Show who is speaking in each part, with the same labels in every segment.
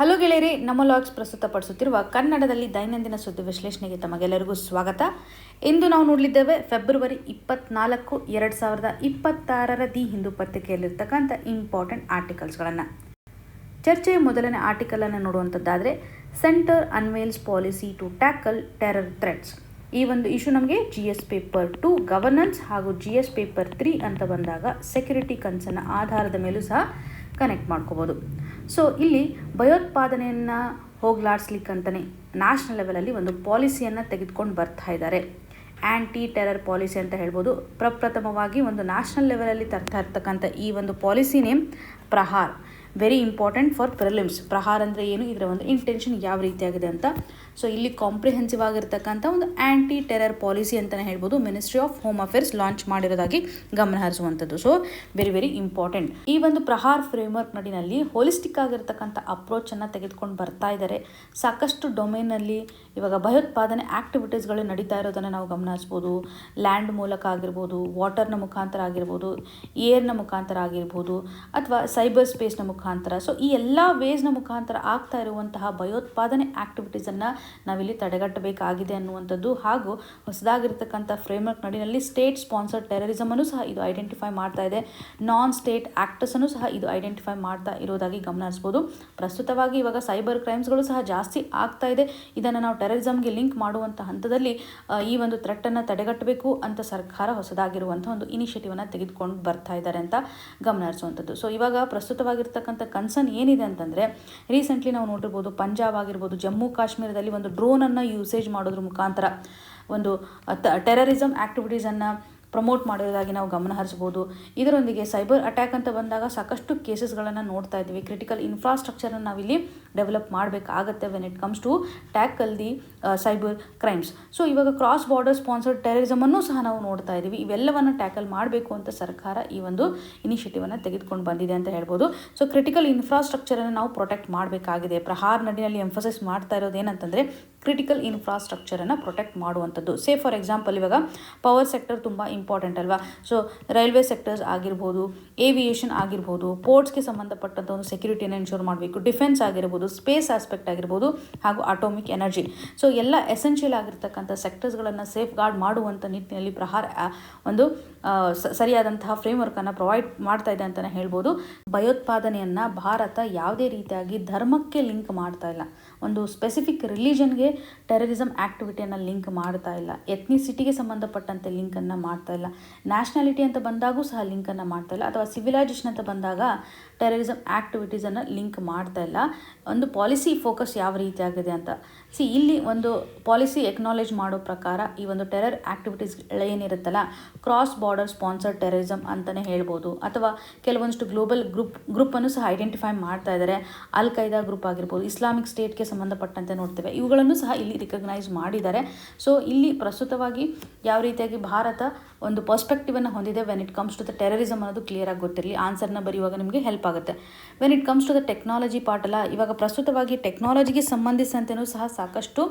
Speaker 1: Hello ಗೆಳೆಯರಿ, ನಮ್ಮ logs ಪ್ರಸ್ತುತಪಡಿಸುತ್ತಿರುವ ಕನ್ನಡದಲ್ಲಿ ದೈನಂದಿನ ಸುದ್ದಿ ವಿಶ್ಲೇಷಣೆಗೆ ತಮಗೆಲ್ಲರಿಗೂ ಸ್ವಾಗತ. ಇಂದು ನಾವು ನೋಡಲಿದ್ದೇವೆ ಫೆಬ್ರವರಿ 24, 2026 ದಿ ಹಿಂದೂ ಪತ್ರಿಕೆಯಲ್ಲಿರ್ತಕ್ಕಂಥ ಇಂಪಾರ್ಟೆಂಟ್ ಆರ್ಟಿಕಲ್ಸ್ಗಳನ್ನು. ಚರ್ಚೆಯ ಮೊದಲನೇ ಆರ್ಟಿಕಲನ್ನು ನೋಡುವಂಥದ್ದಾದರೆ, centre unveils policy to tackle terror threats. ಈ ಒಂದು ಇಶ್ಯೂ ನಮಗೆ GS ಪೇಪರ್ 2 ಗವರ್ನೆನ್ಸ್ ಹಾಗೂ GS ಪೇಪರ್ 3 ಅಂತ ಬಂದಾಗ ಸೆಕ್ಯೂರಿಟಿ ಕನ್ಸರ್ನ್ ಆಧಾರದ ಮೇಲೂ ಸಹ ಕನೆಕ್ಟ್ ಮಾಡ್ಕೋಬೋದು. ಸೊ ಇಲ್ಲಿ ಭಯೋತ್ಪಾದನೆಯನ್ನು ಹೋಗ್ಲಾಡಿಸ್ಲಿಕ್ಕಂತಲೇ ನ್ಯಾಷನಲ್ ಲೆವೆಲಲ್ಲಿ ಒಂದು ಪಾಲಿಸಿಯನ್ನು ತೆಗೆದುಕೊಂಡು ಬರ್ತಾ ಇದ್ದಾರೆ. ಆ್ಯಂಟಿ ಟೆರರ್ ಪಾಲಿಸಿ ಅಂತ ಹೇಳ್ಬೋದು. ಪ್ರಪ್ರಥಮವಾಗಿ ಒಂದು ನ್ಯಾಷನಲ್ ಲೆವೆಲಲ್ಲಿ ತರ್ತಾ ಇರ್ತಕ್ಕಂಥ ಈ ಒಂದು policy name Prahaar. Very important for prelims. Prahaar ಅಂದರೆ ಏನು, ಇದರ ಒಂದು ಇಂಟೆನ್ಷನ್ ಯಾವ ರೀತಿಯಾಗಿದೆ ಅಂತ. ಸೊ ಇಲ್ಲಿ ಕಾಂಪ್ರಿಹೆನ್ಸಿವ್ ಆಗಿರ್ತಕ್ಕಂಥ ಒಂದು ಆ್ಯಂಟಿ ಟೆರರ್ ಪಾಲಿಸಿ ಅಂತಲೇ ಹೇಳ್ಬೋದು. Ministry of home affairs launch ಮಾಡಿರೋದಾಗಿ ಗಮನ ಹರಿಸುವಂಥದ್ದು. So very important. ಈ ಒಂದು ಪ್ರಹಾರ್ ಫ್ರೇಮ್ವರ್ಕ್ ನಡಿನಲ್ಲಿ ಹೋಲಿಸ್ಟಿಕ್ ಆಗಿರ್ತಕ್ಕಂಥ ಅಪ್ರೋಚನ್ನು ತೆಗೆದುಕೊಂಡು ಬರ್ತಾ ಇದ್ದಾರೆ. ಸಾಕಷ್ಟು ಡೊಮೇನಲ್ಲಿ ಇವಾಗ ಭಯೋತ್ಪಾದನೆ ಆ್ಯಕ್ಟಿವಿಟೀಸ್ಗಳು ನಡೀತಾ ಇರೋದನ್ನು ನಾವು ಗಮನ ಹರಿಸ್ಬೋದು. ಲ್ಯಾಂಡ್ ಮೂಲಕ ಆಗಿರ್ಬೋದು, ವಾಟರ್ನ ಮುಖಾಂತರ ಆಗಿರ್ಬೋದು, ಏರ್ನ ಮುಖಾಂತರ ಆಗಿರ್ಬೋದು, ಅಥವಾ ಸೈಬರ್ ಸ್ಪೇಸ್ನ ಮುಖಾಂತರ. ಸೊ ಈ ಎಲ್ಲ ವೇಸ್ನ ಮುಖಾಂತರ ಆಗ್ತಾ ಇರುವಂತಹ ಭಯೋತ್ಪಾದನೆ ಆ್ಯಕ್ಟಿವಿಟೀಸನ್ನು ನಾವಿಲ್ಲಿ ತಡೆಗಟ್ಟಬೇಕಾಗಿದೆ ಅನ್ನುವಂಥದ್ದು. ಹಾಗೂ ಹೊಸದಾಗಿರ್ತಕ್ಕಂಥ ಫ್ರೇಮ್ವರ್ಕ್ ನಡಿನಲ್ಲಿ ಸ್ಟೇಟ್ ಸ್ಪಾನ್ಸರ್ಡ್ ಟೆರರಿಸಮನ್ನು ಸಹ ಇದು ಐಡೆಂಟಿಫೈ ಮಾಡ್ತಾ ಇದೆ. ನಾನ್ ಸ್ಟೇಟ್ ಆ್ಯಕ್ಟರ್ಸನ್ನು ಸಹ ಇದು ಐಡೆಂಟಿಫೈ ಮಾಡ್ತಾ ಇರೋದಾಗಿ ಗಮನ ಹರಿಸ್ಬೋದು. ಪ್ರಸ್ತುತವಾಗಿ ಇವಾಗ ಸೈಬರ್ ಕ್ರೈಮ್ಸ್ಗಳು ಸಹ ಜಾಸ್ತಿ ಆಗ್ತಾ ಇದೆ. ಇದನ್ನು ನಾವು ಟೆರರಿಸಮ್ಗೆ ಲಿಂಕ್ ಮಾಡುವಂಥ ಹಂತದಲ್ಲಿ ಈ ಒಂದು ಥ್ರೆಟ್ಟನ್ನು ತಡೆಗಟ್ಟಬೇಕು ಅಂತ ಸರ್ಕಾರ ಹೊಸದಾಗಿರುವಂಥ ಒಂದು ಇನಿಷಿಯೇಟಿವನ್ನು ತೆಗೆದುಕೊಂಡು ಬರ್ತಾ ಇದ್ದಾರೆ ಅಂತ ಗಮನ ಹರಿಸುವಂಥದ್ದು. ಸೊ ಇವಾಗ ಪ್ರಸ್ತುತವಾಗಿರ್ತಕ್ಕಂಥ ಕನ್ಸರ್ನ್ ಏನಿದೆ ಅಂತಂದರೆ, ರೀಸೆಂಟ್ಲಿ ನಾವು ನೋಡಿರ್ಬೋದು ಪಂಜಾಬ್ ಆಗಿರ್ಬೋದು, ಜಮ್ಮು ಕಾಶ್ಮೀರದಲ್ಲಿ ಒಂದು ಡ್ರೋನನ್ನು ಯೂಸೇಜ್ ಮಾಡೋದ್ರ ಮುಖಾಂತರ ಒಂದು ಟೆರರಿಸಮ್ ಆ್ಯಕ್ಟಿವಿಟೀಸನ್ನು ಪ್ರಮೋಟ್ ಮಾಡಿರೋದಾಗಿ ನಾವು ಗಮನ ಹರಿಸ್ಬೋದು. ಇದರೊಂದಿಗೆ ಸೈಬರ್ ಅಟ್ಯಾಕ್ ಅಂತ ಬಂದಾಗ ಸಾಕಷ್ಟು ಕೇಸಸ್ಗಳನ್ನು ನೋಡ್ತಾ ಇದ್ದೀವಿ. ಕ್ರಿಟಿಕಲ್ ಇನ್ಫ್ರಾಸ್ಟ್ರಕ್ಚರನ್ನು ನಾವಿಲ್ಲಿ ಡೆವಲಪ್ ಮಾಡಬೇಕಾಗತ್ತೆ when it comes to tackle the cyber crimes. So ಇವಾಗ ಕ್ರಾಸ್ ಬಾರ್ಡರ್ ಸ್ಪಾನ್ಸರ್ಡ್ ಟೆರರಿಸಮನ್ನು ಸಹ ನಾವು ನೋಡ್ತಾ ಇದ್ದೀವಿ. ಇವೆಲ್ಲವನ್ನು ಟ್ಯಾಕಲ್ ಮಾಡಬೇಕು ಅಂತ ಸರ್ಕಾರ ಈ ಒಂದು ಇನಿಷಿಯೇಟಿವನ್ನು ತೆಗೆದುಕೊಂಡು ಬಂದಿದೆ ಅಂತ ಹೇಳ್ಬೋದು. ಸೊ ಕ್ರಿಟಿಕಲ್ ಇನ್ಫ್ರಾಸ್ಟ್ರಕ್ಚರನ್ನು ನಾವು ಪ್ರೊಟೆಕ್ಟ್ ಮಾಡಬೇಕಾಗಿದೆ. ಪ್ರಹಾರ್ ನಡಿನಲ್ಲಿ ಎಂಫಸೈಸ್ ಮಾಡ್ತಾ ಇರೋದು ಏನಂತಂದರೆ ಕ್ರಿಟಿಕಲ್ ಇನ್ಫ್ರಾಸ್ಟ್ರಕ್ಚರನ್ನು ಪ್ರೊಟೆಕ್ಟ್ ಮಾಡುವಂಥದ್ದು. ಸೇ ಫಾರ್ ಎಕ್ಸಾಂಪಲ್ ಇವಾಗ ಪವರ್ ಸೆಕ್ಟರ್ ತುಂಬ ಇಂಪಾರ್ಟೆಂಟ್ ಅಲ್ವಾ. ಸೊ ರೈಲ್ವೆ ಸೆಕ್ಟರ್ಸ್ ಆಗಿರ್ಬೋದು, ಏವಿಯೇಷನ್ ಆಗಿರ್ಬೋದು, ಪೋರ್ಟ್ಸ್ಗೆ ಸಂಬಂಧಪಟ್ಟಂಥ ಒಂದು ಸೆಕ್ಯೂರಿಟಿಯನ್ನು ಎನ್ಶೋರ್ ಮಾಡಬೇಕು. ಡಿಫೆನ್ಸ್ ಆಗಿರ್ಬೋದು, ಸ್ಪೇಸ್ ಆಸ್ಪೆಕ್ಟ್ ಆಗಿರ್ಬೋದು, ಹಾಗೂ ಅಟೋಮಿಕ್ ಎನರ್ಜಿ. ಸೊ ಎಲ್ಲ ಎಸೆನ್ಷಿಯಲ್ ಆಗಿರ್ತಕ್ಕಂಥ ಸೆಕ್ಟರ್ಸ್ಗಳನ್ನು ಸೇಫ್ ಗಾರ್ಡ್ ಮಾಡುವಂಥ ನಿಟ್ಟಿನಲ್ಲಿ ಪ್ರಹಾರ್ ಒಂದು ಸರಿಯಾದಂತಹ ಫ್ರೇಮ್ವರ್ಕನ್ನು ಪ್ರೊವೈಡ್ ಮಾಡ್ತಾ ಇದೆ ಅಂತಲೇ ಹೇಳ್ಬೋದು. ಭಯೋತ್ಪಾದನೆಯನ್ನು ಭಾರತ ಯಾವುದೇ ರೀತಿಯಾಗಿ ಧರ್ಮಕ್ಕೆ ಲಿಂಕ್ ಮಾಡ್ತಾ ಇಲ್ಲ. ಒಂದು ಸ್ಪೆಸಿಫಿಕ್ ರಿಲಿಜನ್ಗೆ ಟೆರರಿಸಮ್ ಆ್ಯಕ್ಟಿವಿಟಿಯನ್ನು ಲಿಂಕ್ ಮಾಡ್ತಾ ಇಲ್ಲ. ಎಥ್ನಿಸಿಟಿಗೆ ಸಂಬಂಧಪಟ್ಟಂತೆ ಲಿಂಕನ್ನು ಮಾಡ್ತಾ ಇಲ್ಲ. ನ್ಯಾಷನಾಲಿಟಿ ಅಂತ ಬಂದಾಗೂ ಸಹ ಲಿಂಕನ್ನು ಮಾಡ್ತಾ ಇಲ್ಲ. ಅಥವಾ ಸಿವಿಲೈಸೇಷನ್ ಅಂತ ಬಂದಾಗ ಟೆರರಿಸಮ್ ಆ್ಯಕ್ಟಿವಿಟೀಸನ್ನು ಲಿಂಕ್ ಮಾಡ್ತಾ ಇಲ್ಲ. ಒಂದು ಪಾಲಿಸಿ ಫೋಕಸ್ ಯಾವ ರೀತಿಯಾಗಿದೆ ಅಂತ ಇಲ್ಲಿ ಒಂದು ಪಾಲಿಸಿ ಎಕ್ನಾಲೇಜ್ ಮಾಡೋ ಪ್ರಕಾರ ಈ ಒಂದು ಟೆರರ್ ಆ್ಯಕ್ಟಿವಿಟೀಸ್ ಏನಿರುತ್ತಲ್ಲ, ಕ್ರಾಸ್ ಬಾರ್ಡರ್ ಸ್ಪಾನ್ಸರ್ಡ್ ಟೆರರಿಸಮ್ ಅಂತಲೇ ಹೇಳ್ಬೋದು. ಅಥವಾ ಕೆಲವೊಂದಿಷ್ಟು ಗ್ಲೋಬಲ್ ಗ್ರೂಪನ್ನು ಸಹ ಐಡೆಂಟಿಫೈ ಮಾಡ್ತಾ ಇದ್ದಾರೆ. ಅಲ್ ಖೈದಾ ಗ್ರೂಪ್ ಆಗಿರ್ಬೋದು, ಇಸ್ಲಾಮಿಕ್ ಸ್ಟೇಟ್ಗೆ ಸಂಬಂಧಪಟ್ಟಂತೆ ನೋಡ್ತೇವೆ, ಇವುಗಳನ್ನು ಸಹ ಇಲ್ಲಿ ರಿಕಗ್ನೈಸ್ ಮಾಡಿದ್ದಾರೆ. ಸೊ ಇಲ್ಲಿ ಪ್ರಸ್ತುತವಾಗಿ ಯಾವ ರೀತಿಯಾಗಿ ಭಾರತ ಒಂದು ಪರ್ಸ್ಪೆಕ್ಟಿವನ್ನು ಹೊಂದಿದೆ when it comes to the terrorism ಅನ್ನೋದು ಕ್ಲಿಯರ್ ಆಗಿ ಗೊತ್ತಿರಲಿ. ಆನ್ಸರ್ನ ಬರೆಯುವಾಗ ನಿಮಗೆ ಹೆಲ್ಪ್ ಆಗುತ್ತೆ. When it comes to the technology part ಅಲ್ಲ, ಇವಾಗ ಪ್ರಸ್ತುತವಾಗಿ ಟೆಕ್ನಾಲಜಿಗೆ ಸಂಬಂಧಿಸಿದಂತೆಯೂ ಸಹ ಸಾಕಷ್ಟು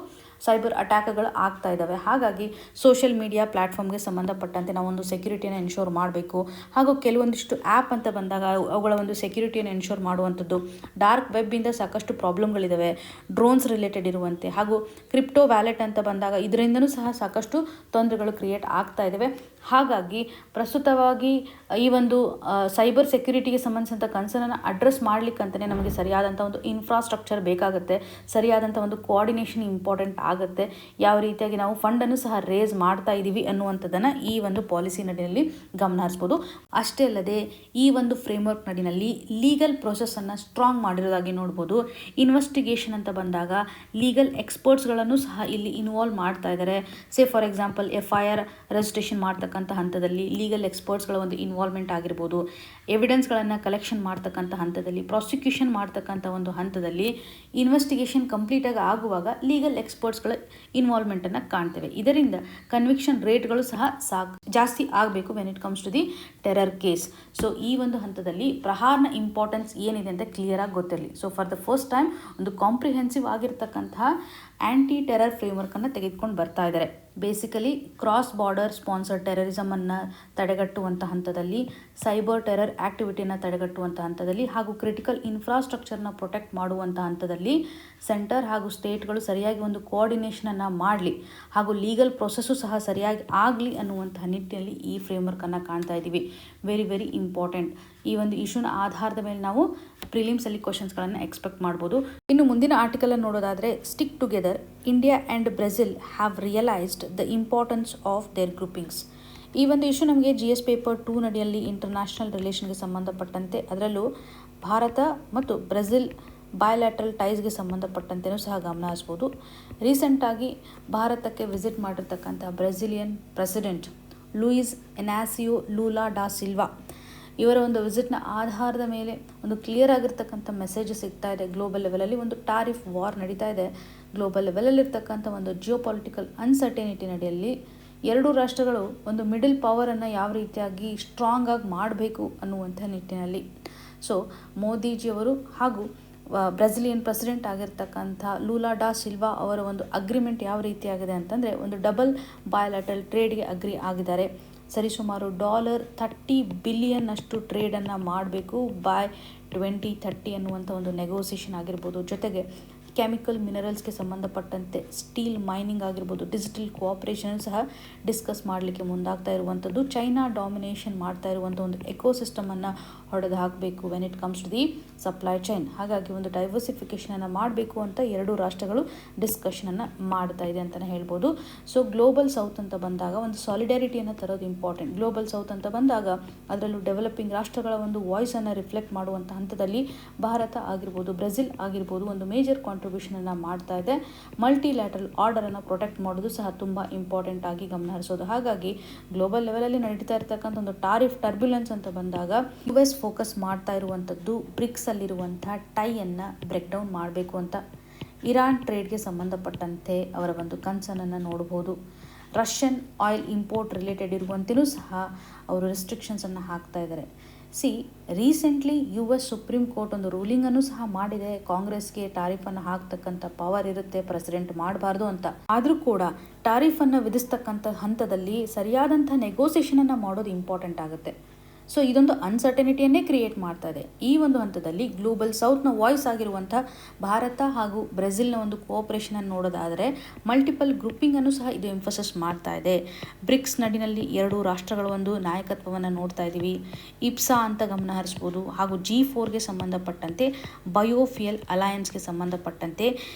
Speaker 1: ಸೈಬರ್ ಅಟ್ಯಾಕ್ಗಳು ಆಗ್ತಾ ಇದ್ದಾವೆ. ಹಾಗಾಗಿ ಸೋಷಿಯಲ್ ಮೀಡಿಯಾ ಪ್ಲ್ಯಾಟ್ಫಾರ್ಮ್ಗೆ ಸಂಬಂಧಪಟ್ಟಂತೆ ನಾವೊಂದು ಸೆಕ್ಯೂರಿಟಿಯನ್ನು ಎನ್ಶೋರ್ ಮಾಡಬೇಕು. ಹಾಗೂ ಕೆಲವೊಂದಿಷ್ಟು ಆ್ಯಪ್ ಅಂತ ಬಂದಾಗ ಅವುಗಳ ಒಂದು ಸೆಕ್ಯೂರಿಟಿಯನ್ನು ಎನ್ಶೋರ್ ಮಾಡುವಂಥದ್ದು. ಡಾರ್ಕ್ ವೆಬ್ಬಿಂದ ಸಾಕಷ್ಟು ಪ್ರಾಬ್ಲಮ್ಗಳಿದ್ದಾವೆ, ಡ್ರೋನ್ಸ್ ರಿಲೇಟೆಡ್ ಇರುವಂತೆ. ಹಾಗೂ ಕ್ರಿಪ್ಟೋ ವ್ಯಾಲೆಟ್ ಅಂತ ಬಂದಾಗ ಇದರಿಂದನೂ ಸಹ ಸಾಕಷ್ಟು ತೊಂದರೆಗಳು ಕ್ರಿಯೇಟ್ ಆಗ್ತಾ ಇದ್ದಾವೆ. ಹಾಗಾಗಿ ಪ್ರಸ್ತುತವಾಗಿ ಈ ಒಂದು ಸೈಬರ್ ಸೆಕ್ಯೂರಿಟಿಗೆ ಸಂಬಂಧಿಸಿದಂಥ ಕನ್ಸರ್ನನ್ನು ಅಡ್ರೆಸ್ ಮಾಡಲಿಕ್ಕಂತಲೇ ನಮಗೆ ಸರಿಯಾದಂಥ ಒಂದು ಇನ್ಫ್ರಾಸ್ಟ್ರಕ್ಚರ್ ಬೇಕಾಗುತ್ತೆ. ಸರಿಯಾದಂಥ ಒಂದು ಕೋಆರ್ಡಿನೇಷನ್ ಇಂಪಾರ್ಟೆಂಟ್ ಆಗುತ್ತೆ. ಯಾವ ರೀತಿಯಾಗಿ ನಾವು ಫಂಡನ್ನು ಸಹ ರೇಸ್ ಮಾಡ್ತಾ ಇದ್ದೀವಿ ಅನ್ನುವಂಥದ್ದನ್ನು ಈ ಒಂದು ಪಾಲಿಸಿ ನಡಿನಲ್ಲಿ ಗಮನ ಹರಿಸ್ಬೋದು. ಅಷ್ಟೇ ಅಲ್ಲದೆ ಈ ಒಂದು ಫ್ರೇಮ್ವರ್ಕ್ ನಡಿನಲ್ಲಿ ಲೀಗಲ್ ಪ್ರೊಸೆಸನ್ನು ಸ್ಟ್ರಾಂಗ್ ಮಾಡಿರೋದಾಗಿ ನೋಡ್ಬೋದು. ಇನ್ವೆಸ್ಟಿಗೇಷನ್ ಅಂತ ಬಂದಾಗ ಲೀಗಲ್ ಎಕ್ಸ್ಪರ್ಟ್ಸ್ಗಳನ್ನು ಸಹ ಇಲ್ಲಿ ಇನ್ವಾಲ್ವ್ ಮಾಡ್ತಾ ಇದ್ದಾರೆ. Say for example FIR registration ಮಾಡ್ತಕ್ಕಂಥ ಹಂತದಲ್ಲಿ ಲೀಗಲ್ ಎಕ್ಸ್ಪರ್ಟ್ಸ್ಗಳ ಒಂದು ಇನ್ವಾಲ್ವ್ಮೆಂಟ್ ಆಗಿರ್ಬೋದು. ಎವಿಡೆನ್ಸ್ಗಳನ್ನು ಕಲೆಕ್ಷನ್ ಮಾಡ್ತಕ್ಕಂಥ ಹಂತದಲ್ಲಿ, ಪ್ರಾಸಿಕ್ಯೂಷನ್ ಮಾಡ್ತಕ್ಕಂಥ ಒಂದು ಹಂತದಲ್ಲಿ, ಇನ್ವೆಸ್ಟಿಗೇಷನ್ ಕಂಪ್ಲೀಟಾಗಿ ಆಗುವಾಗ ಲೀಗಲ್ ಎಕ್ಸ್ಪರ್ಟ್ಸ್ಗಳ ಇನ್ವಾಲ್ವ್ಮೆಂಟನ್ನು ಕಾಣ್ತೇವೆ. ಇದರಿಂದ ಕನ್ವಿಕ್ಷನ್ ರೇಟ್ಗಳು ಸಹ ಜಾಸ್ತಿ ಆಗಬೇಕು when it comes to the terror case. So ಈ ಒಂದು ಹಂತದಲ್ಲಿ ಪ್ರಹಾರ್ನ ಇಂಪಾರ್ಟೆನ್ಸ್ ಏನಿದೆ ಅಂತ ಕ್ಲಿಯರ್ ಆಗಿ ಗೊತ್ತಿರಲಿ. So for the first time ಒಂದು ಕಾಂಪ್ರಿಹೆನ್ಸಿವ್ ಆಗಿರ್ತಕ್ಕಂತಹ ಆ್ಯಂಟಿ ಟೆರರ್ ಫ್ರೇಮ್ವರ್ಕನ್ನು ತೆಗೆದುಕೊಂಡು ಬರ್ತಾ ಇದ್ದಾರೆ. ಬೇಸಿಕಲಿ ಕ್ರಾಸ್ ಬಾರ್ಡರ್ ಸ್ಪಾನ್ಸರ್ಡ್ ಟೆರರಿಸಮನ್ನು ತಡೆಗಟ್ಟುವಂಥ ಹಂತದಲ್ಲಿ, ಸೈಬರ್ ಟೆರರ್ ಆ್ಯಕ್ಟಿವಿಟಿಯನ್ನು ತಡೆಗಟ್ಟುವಂಥ ಹಂತದಲ್ಲಿ ಹಾಗೂ ಕ್ರಿಟಿಕಲ್ ಇನ್ಫ್ರಾಸ್ಟ್ರಕ್ಚರ್ನ ಪ್ರೊಟೆಕ್ಟ್ ಮಾಡುವಂಥ ಹಂತದಲ್ಲಿ ಸೆಂಟರ್ ಹಾಗೂ ಸ್ಟೇಟ್ಗಳು ಸರಿಯಾಗಿ ಒಂದು ಕೋಆರ್ಡಿನೇಷನನ್ನು ಮಾಡಲಿ ಹಾಗೂ ಲೀಗಲ್ ಪ್ರೊಸೆಸ್ಸು ಸಹ ಸರಿಯಾಗಿ ಆಗಲಿ ಅನ್ನುವಂಥ ನಿಟ್ಟಿನಲ್ಲಿ ಈ ಫ್ರೇಮ್ವರ್ಕನ್ನು ಕಾಣ್ತಾ ಇದ್ದೀವಿ. Very very important. ಈ ಒಂದು ಇಶ್ಯೂನ ಆಧಾರದ ಮೇಲೆ ನಾವು ಪ್ರಿಲಿಮ್ಸಲ್ಲಿ ಕ್ವಶನ್ಸ್ಗಳನ್ನು ಎಕ್ಸ್ಪೆಕ್ಟ್ ಮಾಡ್ಬೋದು. ಇನ್ನು ಮುಂದಿನ ಆರ್ಟಿಕಲನ್ನು ನೋಡೋದಾದರೆ, stick together, India and Brazil have realised the importance of their groupings. ಈ ಒಂದು ಇಶ್ಯೂ ನಮಗೆ GS ಪೇಪರ್ 2 ನಡಿಯಲ್ಲಿ ಇಂಟರ್ನ್ಯಾಷನಲ್ ರಿಲೇಷನ್ಗೆ ಸಂಬಂಧಪಟ್ಟಂತೆ, ಅದರಲ್ಲೂ ಭಾರತ ಮತ್ತು ಬ್ರೆಜಿಲ್ ಬಯಲ್ಯಾಟ್ರಲ್ ಟೈಸ್ಗೆ ಸಂಬಂಧಪಟ್ಟಂತೆಯೂ ಸಹ ಗಮನ ಹರಿಸ್ಬೋದು. ರೀಸೆಂಟಾಗಿ ಭಾರತಕ್ಕೆ ವಿಸಿಟ್ ಮಾಡಿರ್ತಕ್ಕಂಥ ಬ್ರೆಜಿಲಿಯನ್ ಪ್ರೆಸಿಡೆಂಟ್ ಲೂಯಿಸ್ ಇನಾಸಿಯೋ ಲೂಲಾ ಡಾ ಸಿಲ್ವಾ ಇವರ ಒಂದು ವಿಸಿಟ್ನ ಆಧಾರದ ಮೇಲೆ ಒಂದು ಕ್ಲಿಯರ್ ಆಗಿರ್ತಕ್ಕಂಥ ಮೆಸೇಜ್ ಸಿಗ್ತಾ ಇದೆ. ಗ್ಲೋಬಲ್ ಲೆವೆಲಲ್ಲಿ ಒಂದು ಟಾರಿಫ್ ವಾರ್ ನಡೀತಾ ಇದೆ. ಗ್ಲೋಬಲ್ ಲೆವೆಲಲ್ಲಿರ್ತಕ್ಕಂಥ ಒಂದು ಜಿಯೋಪಾಲಿಟಿಕಲ್ ಅನ್ಸರ್ಟೆನಿಟಿ ನಡಿಯಲ್ಲಿ ಎರಡೂ ರಾಷ್ಟ್ರಗಳು ಒಂದು ಮಿಡಲ್ ಪವರನ್ನು ಯಾವ ರೀತಿಯಾಗಿ ಸ್ಟ್ರಾಂಗ್ ಆಗಿ ಮಾಡಬೇಕು ಅನ್ನುವಂಥ ನಿಟ್ಟಿನಲ್ಲಿ ಸೊ ಮೋದಿಜಿಯವರು ಹಾಗೂ ಬ್ರೆಜಿಲಿಯನ್ ಪ್ರೆಸಿಡೆಂಟ್ ಆಗಿರ್ತಕ್ಕಂಥ ಲೂಲಾ ಡಾ ಸಿಲ್ವಾ ಅವರ ಒಂದು ಅಗ್ರಿಮೆಂಟ್ ಯಾವ ರೀತಿಯಾಗಿದೆ ಅಂತಂದರೆ, ಒಂದು ಡಬಲ್ ಬಯಲ್ಯಾಟ್ರಲ್ ಟ್ರೇಡ್ಗೆ ಅಗ್ರಿ ಆಗಿದ್ದಾರೆ. ಸರಿಸುಮಾರು $30 ಬಿಲಿಯನ್ ಅಷ್ಟು ಟ್ರೇಡನ್ನು ಮಾಡಬೇಕು ಬೈ 2030 ಅನ್ನುವಂಥ ಒಂದು ನೆಗೋಸಿಯೇಷನ್ ಆಗಿರ್ಬೋದು. ಜೊತೆಗೆ ಕೆಮಿಕಲ್ ಮಿನರಲ್ಸ್ಗೆ ಸಂಬಂಧಪಟ್ಟಂತೆ ಸ್ಟೀಲ್ ಮೈನಿಂಗ್ ಆಗಿರ್ಬೋದು, ಡಿಜಿಟಲ್ ಕೋಆಪರೇಷನ್ ಸಹ ಡಿಸ್ಕಸ್ ಮಾಡಲಿಕ್ಕೆ ಮುಂದಾಗ್ತಾ ಇರುವಂಥದ್ದು. ಚೈನಾ ಡಾಮಿನೇಷನ್ ಮಾಡ್ತಾ ಇರುವಂಥ ಒಂದು ಎಕೋಸಿಸ್ಟಮನ್ನು ಹೊಡೆದು ಹಾಕಬೇಕು when it comes to the supply chain. ಹಾಗಾಗಿ ಒಂದು ಡೈವರ್ಸಿಫಿಕೇಷನನ್ನು ಮಾಡಬೇಕು ಅಂತ ಎರಡೂ ರಾಷ್ಟ್ರಗಳು ಡಿಸ್ಕಷನನ್ನು ಮಾಡ್ತಾ ಇದೆ ಅಂತಲೇ ಹೇಳ್ಬೋದು. ಸೊ ಗ್ಲೋಬಲ್ ಸೌತ್ ಅಂತ ಬಂದಾಗ ಒಂದು ಸಾಲಿಡ್ಯಾರಿಟಿಯನ್ನು ತರೋದು ಇಂಪಾರ್ಟೆಂಟ್. ಗ್ಲೋಬಲ್ ಸೌತ್ ಅಂತ ಬಂದಾಗ ಅದರಲ್ಲೂ ಡೆವಲಪಿಂಗ್ ರಾಷ್ಟ್ರಗಳ ಒಂದು ವಾಯ್ಸನ್ನು ರಿಫ್ಲೆಕ್ಟ್ ಮಾಡುವಂಥ ಹಂತದಲ್ಲಿ ಭಾರತ ಆಗಿರ್ಬೋದು, ಬ್ರೆಜಿಲ್ ಆಗಿರ್ಬೋದು ಒಂದು ಮೇಜರ್ ಕಾಂಟ್ರಿಬ್ಯೂಷನನ್ನು ಮಾಡ್ತಾ ಇದೆ. ಮಲ್ಟಿಲ್ಯಾಟ್ರಲ್ ಆರ್ಡರನ್ನು ಪ್ರೊಟೆಕ್ಟ್ ಮಾಡೋದು ಸಹ ತುಂಬ ಇಂಪಾರ್ಟೆಂಟ್ ಆಗಿ ಗಮನ ಹರಿಸೋದು. ಹಾಗಾಗಿ ಗ್ಲೋಬಲ್ ಲೆವೆಲಲ್ಲಿ ನಡೀತಾ ಇರ್ತಕ್ಕಂಥ ಒಂದು ಟಾರಿಫ್ ಟರ್ಬ್ಯುಲೆನ್ಸ್ ಅಂತ ಬಂದಾಗ US ಫೋಕಸ್ ಮಾಡ್ತಾ ಇರುವಂಥದ್ದು ಬ್ರಿಕ್ಸ್ ಅಲ್ಲಿರುವಂಥ ಟೈಯನ್ನು ಬ್ರೇಕ್ ಡೌನ್ ಮಾಡಬೇಕು ಅಂತ. ಇರಾನ್ ಟ್ರೇಡ್ಗೆ ಸಂಬಂಧಪಟ್ಟಂತೆ ಅವರ ಒಂದು ಕನ್ಸರ್ನನ್ನು ನೋಡ್ಬೋದು. ರಷ್ಯನ್ ಆಯಿಲ್ ಇಂಪೋರ್ಟ್ ರಿಲೇಟೆಡ್ ಇರುವಂತೆಯೂ ಸಹ ಅವರು ರೆಸ್ಟ್ರಿಕ್ಷನ್ಸನ್ನು ಹಾಕ್ತಾ ಇದ್ದಾರೆ. ರೀಸೆಂಟ್ಲಿ US ಸುಪ್ರೀಂ ಕೋರ್ಟ್ ಒಂದು ರೂಲಿಂಗನ್ನು ಸಹ ಮಾಡಿದೆ. ಕಾಂಗ್ರೆಸ್ಗೆ ಟಾರಿಫನ್ನು ಹಾಕ್ತಕ್ಕಂಥ ಪವರ್ ಇರುತ್ತೆ, ಪ್ರೆಸಿಡೆಂಟ್ ಮಾಡಬಾರ್ದು ಅಂತ. ಆದರೂ ಕೂಡ ಟಾರಿಫನ್ನು ವಿಧಿಸ್ತಕ್ಕಂಥ ಹಂತದಲ್ಲಿ ಸರಿಯಾದಂಥ ನೆಗೋಸಿಯೇಷನನ್ನು ಮಾಡೋದು ಇಂಪಾರ್ಟೆಂಟ್ ಆಗುತ್ತೆ. ಸೊ ಇದೊಂದು ಅನ್ಸರ್ಟನಿಟಿಯನ್ನೇ ಕ್ರಿಯೇಟ್ ಮಾಡ್ತಾ ಇದೆ. ಈ ಒಂದು ಹಂತದಲ್ಲಿ ಗ್ಲೋಬಲ್ ಸೌತ್ನ ವಾಯ್ಸ್ ಆಗಿರುವಂಥ ಭಾರತ ಹಾಗೂ ಬ್ರೆಜಿಲ್ನ ಒಂದು ಕೋಆಪರೇಷನನ್ನು ನೋಡೋದಾದರೆ ಮಲ್ಟಿಪಲ್ ಗ್ರೂಪಿಂಗನ್ನು ಸಹ ಇದು ಎಂಫಸಿಸ್ ಮಾಡ್ತಾ ಇದೆ. ಬ್ರಿಕ್ಸ್ ನಡಿನಲ್ಲಿ ಎರಡೂ ರಾಷ್ಟ್ರಗಳ ಒಂದು ನಾಯಕತ್ವವನ್ನು ನೋಡ್ತಾ ಇದ್ದೀವಿ. ಇಪ್ಸಾ ಅಂತ ಗಮನ ಹರಿಸ್ಬೋದು. ಹಾಗೂ G4ಗೆ ಸಂಬಂಧಪಟ್ಟಂತೆ ಬಯೋಫ್ಯೂಯಲ್ ಅಲಯನ್ಸ್ಗೆ ಸಂಬಂಧಪಟ್ಟಂತೆ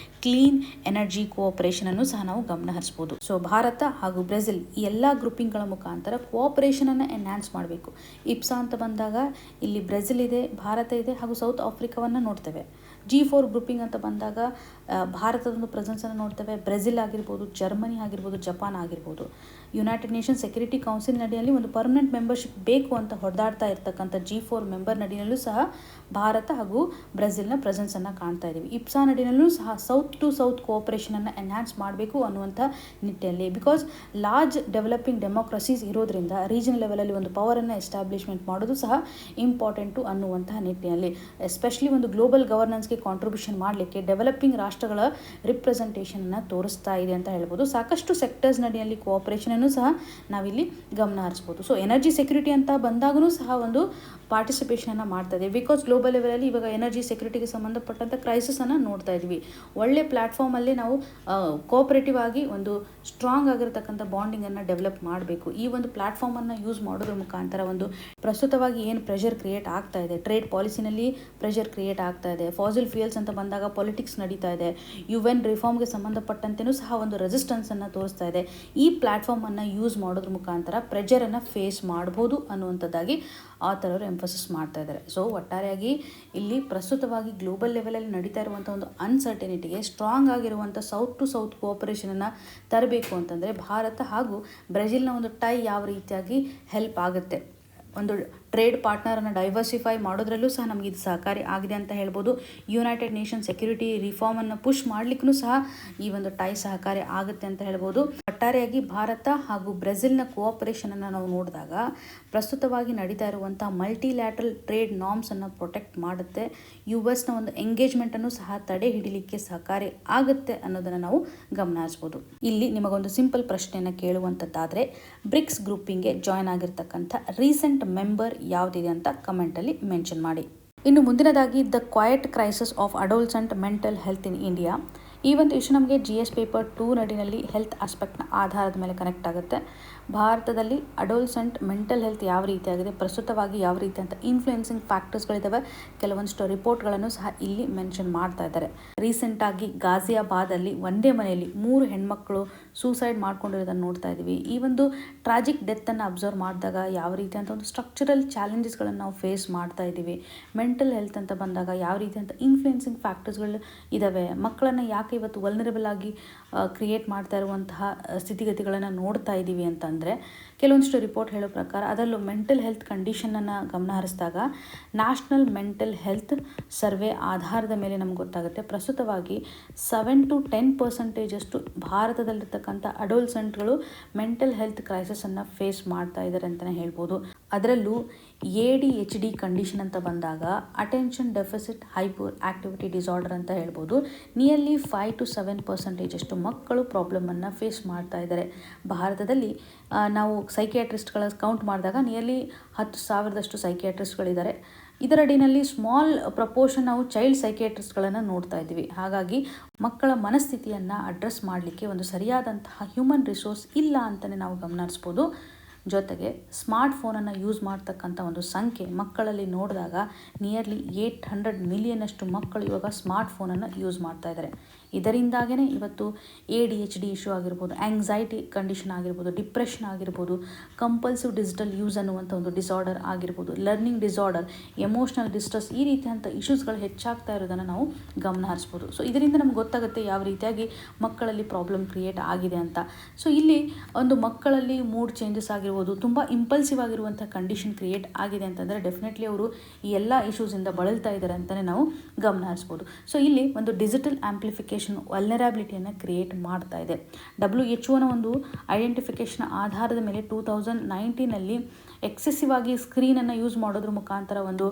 Speaker 1: ಕ್ಲೀನ್ ಎನರ್ಜಿ ಕೋಆಪರೇಷನನ್ನು ಸಹ ನಾವು ಗಮನ ಹರಿಸ್ಬೋದು. ಸೊ ಭಾರತ ಹಾಗೂ ಬ್ರೆಜಿಲ್ ಈ ಎಲ್ಲ ಗ್ರೂಪಿಂಗ್ಗಳ ಮುಖಾಂತರ ಕೋಆಪರೇಷನನ್ನು ಎನ್ಹಾನ್ಸ್ ಮಾಡಬೇಕು. ಇಪ್ಸಾ ಅಂತ ಬಂದಾಗ ಇಲ್ಲಿ ಬ್ರೆಜಿಲ್ ಇದೆ, ಭಾರತ ಇದೆ ಹಾಗೂ ಸೌತ್ ಆಫ್ರಿಕಾವನ್ನು ನೋಡ್ತೇವೆ. G4 ಗ್ರೂಪಿಂಗ್ ಅಂತ ಬಂದಾಗ ಭಾರತದೊಂದು ಪ್ರೆಸೆನ್ಸನ್ನು ನೋಡ್ತೇವೆ. ಬ್ರೆಜಿಲ್ ಆಗಿರ್ಬೋದು, ಜರ್ಮನಿ ಆಗಿರ್ಬೋದು, ಜಪಾನ್ ಆಗಿರ್ಬೋದು. ಯುನೈಟೆಡ್ ನೇಷನ್ ಸೆಕ್ಯೂರಿಟಿ ಕೌನ್ಸಿಲ್ ನಡಿಯಲ್ಲಿ ಒಂದು ಪರ್ಮನೆಂಟ್ ಮೆಂಬರ್ಶಿಪ್ ಬೇಕು ಅಂತ ಹೊಡೆದಾಡ್ತಾ ಇರ್ತಕ್ಕಂಥ G4 ಮೆಂಬರ್ ನಡಿನಲ್ಲೂ ಸಹ ಭಾರತ ಹಾಗೂ ಬ್ರೆಜಿಲ್ನ ಪ್ರೆಸೆನ್ಸನ್ನು ಕಾಣ್ತಾ ಇದ್ದೀವಿ. ಇಪ್ಸಾ ನಡಿನಲ್ಲೂ ಸಹ ಸೌತ್ ಟು ಸೌತ್ ಕೋಆಪರೇಷನನ್ನು ಎನ್ಹಾನ್ಸ್ ಮಾಡಬೇಕು ಅನ್ನುವಂಥ ನಿಟ್ಟಿನಲ್ಲಿ, ಬಿಕಾಸ್ ಲಾರ್ಜ್ ಡೆವಲಪಿಂಗ್ ಡೆಮೋಕ್ರಸೀಸ್ ಇರೋದ್ರಿಂದ ರೀಜನ್ ಲೆವೆಲಲ್ಲಿ ಒಂದು ಪವರನ್ನು ಎಸ್ಟಾಬ್ಲಿಷ್ಮೆಂಟ್ ಮಾಡೋದು ಸಹ ಇಂಪಾರ್ಟೆಂಟು ಅನ್ನುವಂತಹ ನಿಟ್ಟಿನಲ್ಲಿ, ಎಸ್ಪೆಷಲಿ ಒಂದು ಗ್ಲೋಬಲ್ ಗವರ್ನೆನ್ಸ್ಗೆ ಕಾಂಟ್ರಿಬ್ಯೂಷನ್ ಮಾಡಲಿಕ್ಕೆ ಡೆವಲಪಿಂಗ್ ರಾಷ್ಟ್ರಗಳ ರಿಪ್ರೆಸೆಂಟೇಷನನ್ನು ತೋರಿಸ್ತಾ ಇದೆ ಅಂತ ಹೇಳ್ಬೋದು. ಸಾಕಷ್ಟು ಸೆಕ್ಟರ್ಸ್ ನಡಿಯಲ್ಲಿ ಕೋಆಪರೇಷನನ್ನು ಸಹ ನಾವಿಲ್ಲಿ ಗಮನ ಹರಿಸ್ಬೋದು. ಸೊ ಎನರ್ಜಿ ಸೆಕ್ಯೂರಿಟಿ ಅಂತ ಬಂದಾಗೂ ಸಹ ಒಂದು ಪಾರ್ಟಿಸಿಪೇಷನನ್ನು ಮಾಡ್ತಾ ಇದೆ. ಬಿಕಾಸ್ ಗ್ಲೋಬಲ್ ಲೆವೆಲಲ್ಲಿ ಇವಾಗ ಎನರ್ಜಿ ಸೆಕ್ಯೂರಿಟಿಗೆ ಸಂಬಂಧಪಟ್ಟಂಥ ಕ್ರೈಸಿಸನ್ನು ನೋಡ್ತಾ ಇದ್ವಿ. ಒಳ್ಳೆ ಪ್ಲ್ಯಾಟ್ಫಾರ್ಮಲ್ಲಿ ನಾವು ಕೋಆಪರೇಟಿವ್ ಆಗಿ ಒಂದು ಸ್ಟ್ರಾಂಗ್ ಆಗಿರತಕ್ಕಂಥ ಬಾಂಡಿಂಗನ್ನು ಡೆವಲಪ್ ಮಾಡಬೇಕು. ಈ ಒಂದು ಪ್ಲ್ಯಾಟ್ಫಾರ್ಮನ್ನು ಯೂಸ್ ಮಾಡೋದ್ರ ಮುಖಾಂತರ ಒಂದು ಪ್ರಸ್ತುತವಾಗಿ ಏನು ಪ್ರೆಷರ್ ಕ್ರಿಯೇಟ್ ಆಗ್ತಾ ಇದೆ, ಟ್ರೇಡ್ ಪಾಲಿಸಿನಲ್ಲಿ ಪ್ರೆಷರ್ ಕ್ರಿಯೇಟ್ ಆಗ್ತಾ ಇದೆ. ಫಾಸಿಲ್ ಫ್ಯೂಯಲ್ಸ್ ಅಂತ ಬಂದಾಗ ಪಾಲಿಟಿಕ್ಸ್ ನಡೀತಾ ಇದೆ. UN ರಿಫಾರ್ಮ್ಗೆ ಸಂಬಂಧಪಟ್ಟಂತೆಯೂ ಸಹ ಒಂದು ರೆಸಿಸ್ಟೆನ್ಸನ್ನು ತೋರಿಸ್ತಾ ಇದೆ. ಈ ಪ್ಲ್ಯಾಟ್ಫಾರ್ಮನ್ನು ಯೂಸ್ ಮಾಡೋದ್ರ ಮುಖಾಂತರ ಪ್ರೆಷರನ್ನು ಫೇಸ್ ಮಾಡ್ಬೋದು ಅನ್ನುವಂಥದ್ದಾಗಿ ಆಥರವರು ಎಂಫಸಿಸ್ ಮಾಡ್ತಾ ಇದ್ದಾರೆ. ಸೊ ಒಟ್ಟಾರೆಯಾಗಿ ಇಲ್ಲಿ ಪ್ರಸ್ತುತವಾಗಿ ಗ್ಲೋಬಲ್ ಲೆವೆಲಲ್ಲಿ ನಡೀತಾ ಇರುವಂಥ ಒಂದು ಅನ್ಸರ್ಟನಿಟಿಗೆ ಸ್ಟ್ರಾಂಗ್ ಆಗಿರುವಂಥ ಸೌತ್ ಟು ಸೌತ್ ಕೋಆಪರೇಷನನ್ನು ತರಬೇಕು ಅಂತಂದರೆ ಭಾರತ ಹಾಗೂ ಬ್ರೆಜಿಲ್ನ ಒಂದು ಟೈ ಯಾವ ರೀತಿಯಾಗಿ ಹೆಲ್ಪ್ ಆಗುತ್ತೆ. ಒಂದು ಟ್ರೇಡ್ ಪಾರ್ಟ್ನರನ್ನು ಡೈವರ್ಸಿಫೈ ಮಾಡೋದ್ರಲ್ಲೂ ಸಹ ನಮಗೆ ಇದು ಸಹಕಾರಿ ಆಗಿದೆ ಅಂತ ಹೇಳ್ಬೋದು. ಯುನೈಟೆಡ್ ನೇಷನ್ ಸೆಕ್ಯೂರಿಟಿ ರಿಫಾರ್ಮನ್ನು ಪುಷ್ ಮಾಡಲಿಕ್ಕೂ ಸಹ ಈ ಒಂದು ಟೈ ಸಹಕಾರಿ ಆಗುತ್ತೆ ಅಂತ ಹೇಳ್ಬೋದು. ಒಟ್ಟಾರೆಯಾಗಿ ಭಾರತ ಹಾಗೂ ಬ್ರೆಜಿಲ್ನ ಕೋಆಪರೇಷನನ್ನು ನಾವು ನೋಡಿದಾಗ ಪ್ರಸ್ತುತವಾಗಿ ನಡೀತಾ ಇರುವಂಥ ಮಲ್ಟಿಲ್ಯಾಟ್ರಲ್ ಟ್ರೇಡ್ ನಾರ್ಮ್ಸನ್ನು ಪ್ರೊಟೆಕ್ಟ್ ಮಾಡುತ್ತೆ. US ಒಂದು ಎಂಗೇಜ್ಮೆಂಟನ್ನು ಸಹ ತಡೆ ಹಿಡಿಲಿಕ್ಕೆ ಸಹಕಾರಿ ಆಗುತ್ತೆ ಅನ್ನೋದನ್ನು ನಾವು ಗಮನ ಹರಿಸ್ಬೋದು. ಇಲ್ಲಿ ನಿಮಗೊಂದು ಸಿಂಪಲ್ ಪ್ರಶ್ನೆಯನ್ನು ಕೇಳುವಂಥದ್ದಾದರೆ, ಬ್ರಿಕ್ಸ್ ಗ್ರೂಪಿಂಗ್ಗೆ ಜಾಯ್ನ್ ಆಗಿರ್ತಕ್ಕಂಥ ರೀಸೆಂಟ್ ಮೆಂಬರ್ ಯಾವುದಿದೆ ಅಂತ ಕಮೆಂಟಲ್ಲಿ ಮೆನ್ಷನ್ ಮಾಡಿ. ಇನ್ನು ಮುಂದಿನದಾಗಿ the quiet crisis of adolescent mental health in India. ಈ ಒಂದು ಇಶ್ಯೂ ನಮಗೆ GS ಪೇಪರ್ 2 ನಡಿನಲ್ಲಿ ಹೆಲ್ತ್ ಆಸ್ಪೆಕ್ಟ್ನ ಆಧಾರದ ಮೇಲೆ ಕನೆಕ್ಟ್ ಆಗುತ್ತೆ. ಭಾರತದಲ್ಲಿ ಅಡೋಲ್ಸೆಂಟ್ ಮೆಂಟಲ್ ಹೆಲ್ತ್ ಯಾವ ರೀತಿಯಾಗಿದೆ, ಪ್ರಸ್ತುತವಾಗಿ ಯಾವ ರೀತಿ ಅಂತ ಇನ್ಫ್ಲುಯೆನ್ಸಿಂಗ್ ಫ್ಯಾಕ್ಟರ್ಸ್ಗಳಿದ್ದಾವೆ, ಕೆಲವೊಂದಿಷ್ಟು ರಿಪೋರ್ಟ್ಗಳನ್ನು ಸಹ ಇಲ್ಲಿ ಮೆನ್ಷನ್ ಮಾಡ್ತಾ ಇದ್ದಾರೆ. ರೀಸೆಂಟಾಗಿ ಗಾಜಿಯಾಬಾದಲ್ಲಿ ಒಂದೇ ಮನೆಯಲ್ಲಿ 3 ಹೆಣ್ಮಕ್ಳು ಸೂಸೈಡ್ ಮಾಡ್ಕೊಂಡಿರೋದನ್ನು ನೋಡ್ತಾ ಇದ್ದೀವಿ. ಈ ಒಂದು ಟ್ರಾಜಿಕ್ ಡೆತ್ತನ್ನು ಅಬ್ಸರ್ವ್ ಮಾಡಿದಾಗ ಯಾವ ರೀತಿ ಅಂತ ಒಂದು ಸ್ಟ್ರಕ್ಚರಲ್ ಚಾಲೆಂಜಸ್ಗಳನ್ನು ನಾವು ಫೇಸ್ ಮಾಡ್ತಾ ಇದ್ದೀವಿ. ಮೆಂಟಲ್ ಹೆಲ್ತ್ ಅಂತ ಬಂದಾಗ ಯಾವ ರೀತಿ ಅಂತ ಇನ್ಫ್ಲುಯೆನ್ಸಿಂಗ್ ಫ್ಯಾಕ್ಟರ್ಸ್ಗಳು ಇದ್ದಾವೆ, ಮಕ್ಕಳನ್ನು ಯಾಕೆ ಇವತ್ತು ವಲ್ನರಬಲ್ ಆಗಿ ಕ್ರಿಯೇಟ್ ಮಾಡ್ತಾ ಇರುವಂತಹ ಸ್ಥಿತಿಗತಿಗಳನ್ನು ನೋಡ್ತಾ ಇದ್ದೀವಿ ಅಂತಂದರೆ, ಕೆಲವೊಂದಿಷ್ಟು ರಿಪೋರ್ಟ್ ಹೇಳೋ ಪ್ರಕಾರ ಅದರಲ್ಲೂ ಮೆಂಟಲ್ ಹೆಲ್ತ್ ಕಂಡೀಷನನ್ನು ಗಮನ ಹರಿಸಿದಾಗ ನ್ಯಾಷನಲ್ ಮೆಂಟಲ್ ಹೆಲ್ತ್ ಸರ್ವೆ ಆಧಾರದ ಮೇಲೆ ನಮ್ಗೆ ಗೊತ್ತಾಗುತ್ತೆ ಪ್ರಸ್ತುತವಾಗಿ 7 to 10% ಭಾರತದಲ್ಲಿರ್ತಕ್ಕಂಥ ಅಡೋಲ್ಸೆಂಟ್ಗಳು ಮೆಂಟಲ್ ಹೆಲ್ತ್ ಕ್ರೈಸಿಸನ್ನು ಫೇಸ್ ಮಾಡ್ತಾ ಇದ್ದಾರೆ ಅಂತಲೇ ಹೇಳ್ಬೋದು. ಅದರಲ್ಲೂ ADHD ಕಂಡೀಷನ್ ಅಂತ ಬಂದಾಗ attention deficit hyperactivity disorder ಅಂತ ಹೇಳ್ಬೋದು. ನಿಯರ್ಲಿ 5 to 7% ಮಕ್ಕಳು ಪ್ರಾಬ್ಲಮನ್ನು ಫೇಸ್ ಮಾಡ್ತಾ ಇದ್ದಾರೆ. ಭಾರತದಲ್ಲಿ ನಾವು ಸೈಕಿಯಾಟ್ರಿಸ್ಟ್ಗಳ ಕೌಂಟ್ ಮಾಡಿದಾಗ ನಿಯರ್ಲಿ 10,000 ಸೈಕಿಯಾಟ್ರಿಸ್ಟ್ಗಳಿದ್ದಾರೆ. ಇದರಡಿನಲ್ಲಿ ಸ್ಮಾಲ್ ಪ್ರಪೋರ್ಷನ್ ನಾವು ಚೈಲ್ಡ್ ಸೈಕಿಯಾಟ್ರಿಸ್ಟ್ಗಳನ್ನು ನೋಡ್ತಾ ಇದ್ದೀವಿ. ಹಾಗಾಗಿ ಮಕ್ಕಳ ಮನಸ್ಥಿತಿಯನ್ನು ಅಡ್ರೆಸ್ ಮಾಡಲಿಕ್ಕೆ ಒಂದು ಸರಿಯಾದಂತಹ ಹ್ಯೂಮನ್ ರಿಸೋರ್ಸ್ ಇಲ್ಲ ಅಂತಲೇ ನಾವು ಗಮನ ಹರಿಸ್ಬೋದು. ಜೊತೆಗೆ ಸ್ಮಾರ್ಟ್ ಫೋನನ್ನು ಯೂಸ್ ಮಾಡ್ತಕ್ಕಂಥ ಒಂದು ಸಂಖ್ಯೆ ಮಕ್ಕಳಲ್ಲಿ ನೋಡಿದಾಗ ನಿಯರ್ಲಿ 800 ಮಿಲಿಯನಷ್ಟು ಮಕ್ಕಳು ಇವಾಗ ಸ್ಮಾರ್ಟ್ ಫೋನನ್ನು ಯೂಸ್ ಮಾಡ್ತಾ ಇದ್ದಾರೆ. ಇದರಿಂದಾಗೇ ಇವತ್ತು ADHD ಇಶ್ಯೂ ಆಗಿರ್ಬೋದು, ಆಂಗ್ಸೈಟಿ ಕಂಡೀಷನ್ ಆಗಿರ್ಬೋದು, ಡಿಪ್ರೆಷನ್ ಆಗಿರ್ಬೋದು, ಕಂಪಲ್ಸಿವ್ ಡಿಜಿಟಲ್ ಯೂಸ್ ಅನ್ನುವಂಥ ಒಂದು ಡಿಸಾರ್ಡರ್ ಆಗಿರ್ಬೋದು, ಲರ್ನಿಂಗ್ ಡಿಸಾರ್ಡರ್, ಎಮೋಷ್ನಲ್ ಡಿಸ್ಟ್ರೆಸ್, ಈ ರೀತಿಯಂಥ ಇಶ್ಯೂಸ್ಗಳು ಹೆಚ್ಚಾಗ್ತಾ ಇರೋದನ್ನು ನಾವು ಗಮನ ಹರಿಸ್ಬೋದು. ಸೊ ಇದರಿಂದ ನಮ್ಗೆ ಗೊತ್ತಾಗುತ್ತೆ ಯಾವ ರೀತಿಯಾಗಿ ಮಕ್ಕಳಲ್ಲಿ ಪ್ರಾಬ್ಲಮ್ ಕ್ರಿಯೇಟ್ ಆಗಿದೆ ಅಂತ. ಸೊ ಇಲ್ಲಿ ಒಂದು ಮಕ್ಕಳಲ್ಲಿ ಮೂಡ್ ಚೇಂಜಸ್ ಆಗಿರ್ಬೋದು, ತುಂಬ ಇಂಪಲ್ಸಿವ್ ಆಗಿರುವಂಥ ಕಂಡೀಷನ್ ಕ್ರಿಯೇಟ್ ಆಗಿದೆ ಅಂತಂದರೆ ಡೆಫಿನೆಟ್ಲಿ ಅವರು ಈ ಎಲ್ಲ ಇಶ್ಯೂಸಿಂದ ಬಳಲ್ತಾ ಇದ್ದಾರೆ ಅಂತಲೇ ನಾವು ಗಮನ ಹರಿಸ್ಬೋದು. ಸೊ ಇಲ್ಲಿ ಒಂದು ಡಿಜಿಟಲ್ ಆಂಪ್ಲಿಫಿಕೇಷನ್ ವಲ್ನರಬಿಲಿಟಿಯನ್ನು ಕ್ರಿಯೇಟ್ ಮಾಡ್ತಾ ಇದೆ. WHO ಒಂದು ಐಡೆಂಟಿಫಿಕೇಷನ್ ಆಧಾರದ ಮೇಲೆ 2019 ಎಕ್ಸೆಸಿವ್ ಆಗಿ ಸ್ಕ್ರೀನನ್ನು ಯೂಸ್ ಮಾಡೋದ್ರ ಮುಖಾಂತರ ಒಂದು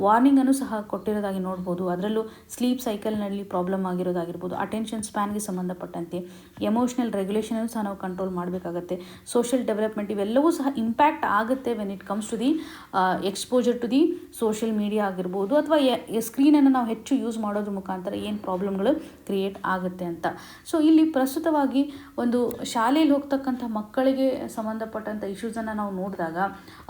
Speaker 1: ವಾರ್ನಿಂಗನ್ನು ಸಹ ಕೊಟ್ಟಿರೋದಾಗಿ ನೋಡ್ಬೋದು. ಅದರಲ್ಲೂ ಸ್ಲೀಪ್ ಸೈಕಲ್ನಲ್ಲಿ ಪ್ರಾಬ್ಲಮ್ ಆಗಿರೋದಾಗಿರ್ಬೋದು, ಅಟೆನ್ಷನ್ ಸ್ಪ್ಯಾನ್ಗೆ ಸಂಬಂಧಪಟ್ಟಂತೆ ಎಮೋಷ್ನಲ್ ರೆಗ್ಯುಲೇಷನನ್ನು ಸಹ ನಾವು ಕಂಟ್ರೋಲ್ ಮಾಡಬೇಕಾಗತ್ತೆ, ಸೋಷಿಯಲ್ ಡೆವಲಪ್ಮೆಂಟ್, ಇವೆಲ್ಲವೂ ಸಹ ಇಂಪ್ಯಾಕ್ಟ್ ಆಗುತ್ತೆ when it comes to the exposure to the social media ಆಗಿರ್ಬೋದು, ಅಥವಾ ಸ್ಕ್ರೀನನ್ನು ನಾವು ಹೆಚ್ಚು ಯೂಸ್ ಮಾಡೋದ್ರ ಮುಖಾಂತರ ಏನು ಪ್ರಾಬ್ಲಮ್ಗಳು ಕ್ರಿಯೇಟ್ ಆಗುತ್ತೆ ಅಂತ. ಸೊ ಇಲ್ಲಿ ಪ್ರಸ್ತುತವಾಗಿ ಒಂದು ಶಾಲೆಯಲ್ಲಿ ಹೋಗ್ತಕ್ಕಂಥ ಮಕ್ಕಳಿಗೆ ಸಂಬಂಧಪಟ್ಟಂಥ ಇಶ್ಯೂಸನ್ನು ನಾವು ನೋಡಿದಾಗ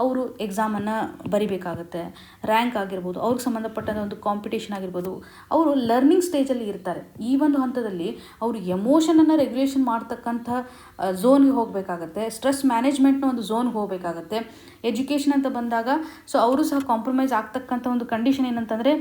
Speaker 1: ಅವರು ಎಕ್ಸಾಮನ್ನು ಬರಿಬೇಕಾಗತ್ತೆ, ರ್ಯಾಂಕ್ ಆಗಿರ್ಬೋದು, ಅವ್ರಿಗೆ ಸಂಬಂಧಪಟ್ಟಂಥ ಒಂದು ಕಾಂಪಿಟೇಷನ್ ಆಗಿರ್ಬೋದು, ಅವರು ಲರ್ನಿಂಗ್ ಸ್ಟೇಜಲ್ಲಿ ಇರ್ತಾರೆ. ಈ ಒಂದು ಹಂತದಲ್ಲಿ ಅವರು ಎಮೋಷನನ್ನು ರೆಗ್ಯುಲೇಷನ್ ಮಾಡ್ತಕ್ಕಂಥ ಝೋನ್ಗೆ ಹೋಗಬೇಕಾಗತ್ತೆ, ಸ್ಟ್ರೆಸ್ ಮ್ಯಾನೇಜ್ಮೆಂಟ್ನ ಒಂದು ಝೋನ್ಗೆ ಹೋಗಬೇಕಾಗತ್ತೆ. ಎಜುಕೇಷನ್ ಅಂತ ಬಂದಾಗ ಸೊ ಅವರು ಸಹ ಕಾಂಪ್ರಮೈಸ್ ಆಗ್ತಕ್ಕಂಥ ಒಂದು ಕಂಡೀಷನ್ ಏನಂತಂದರೆ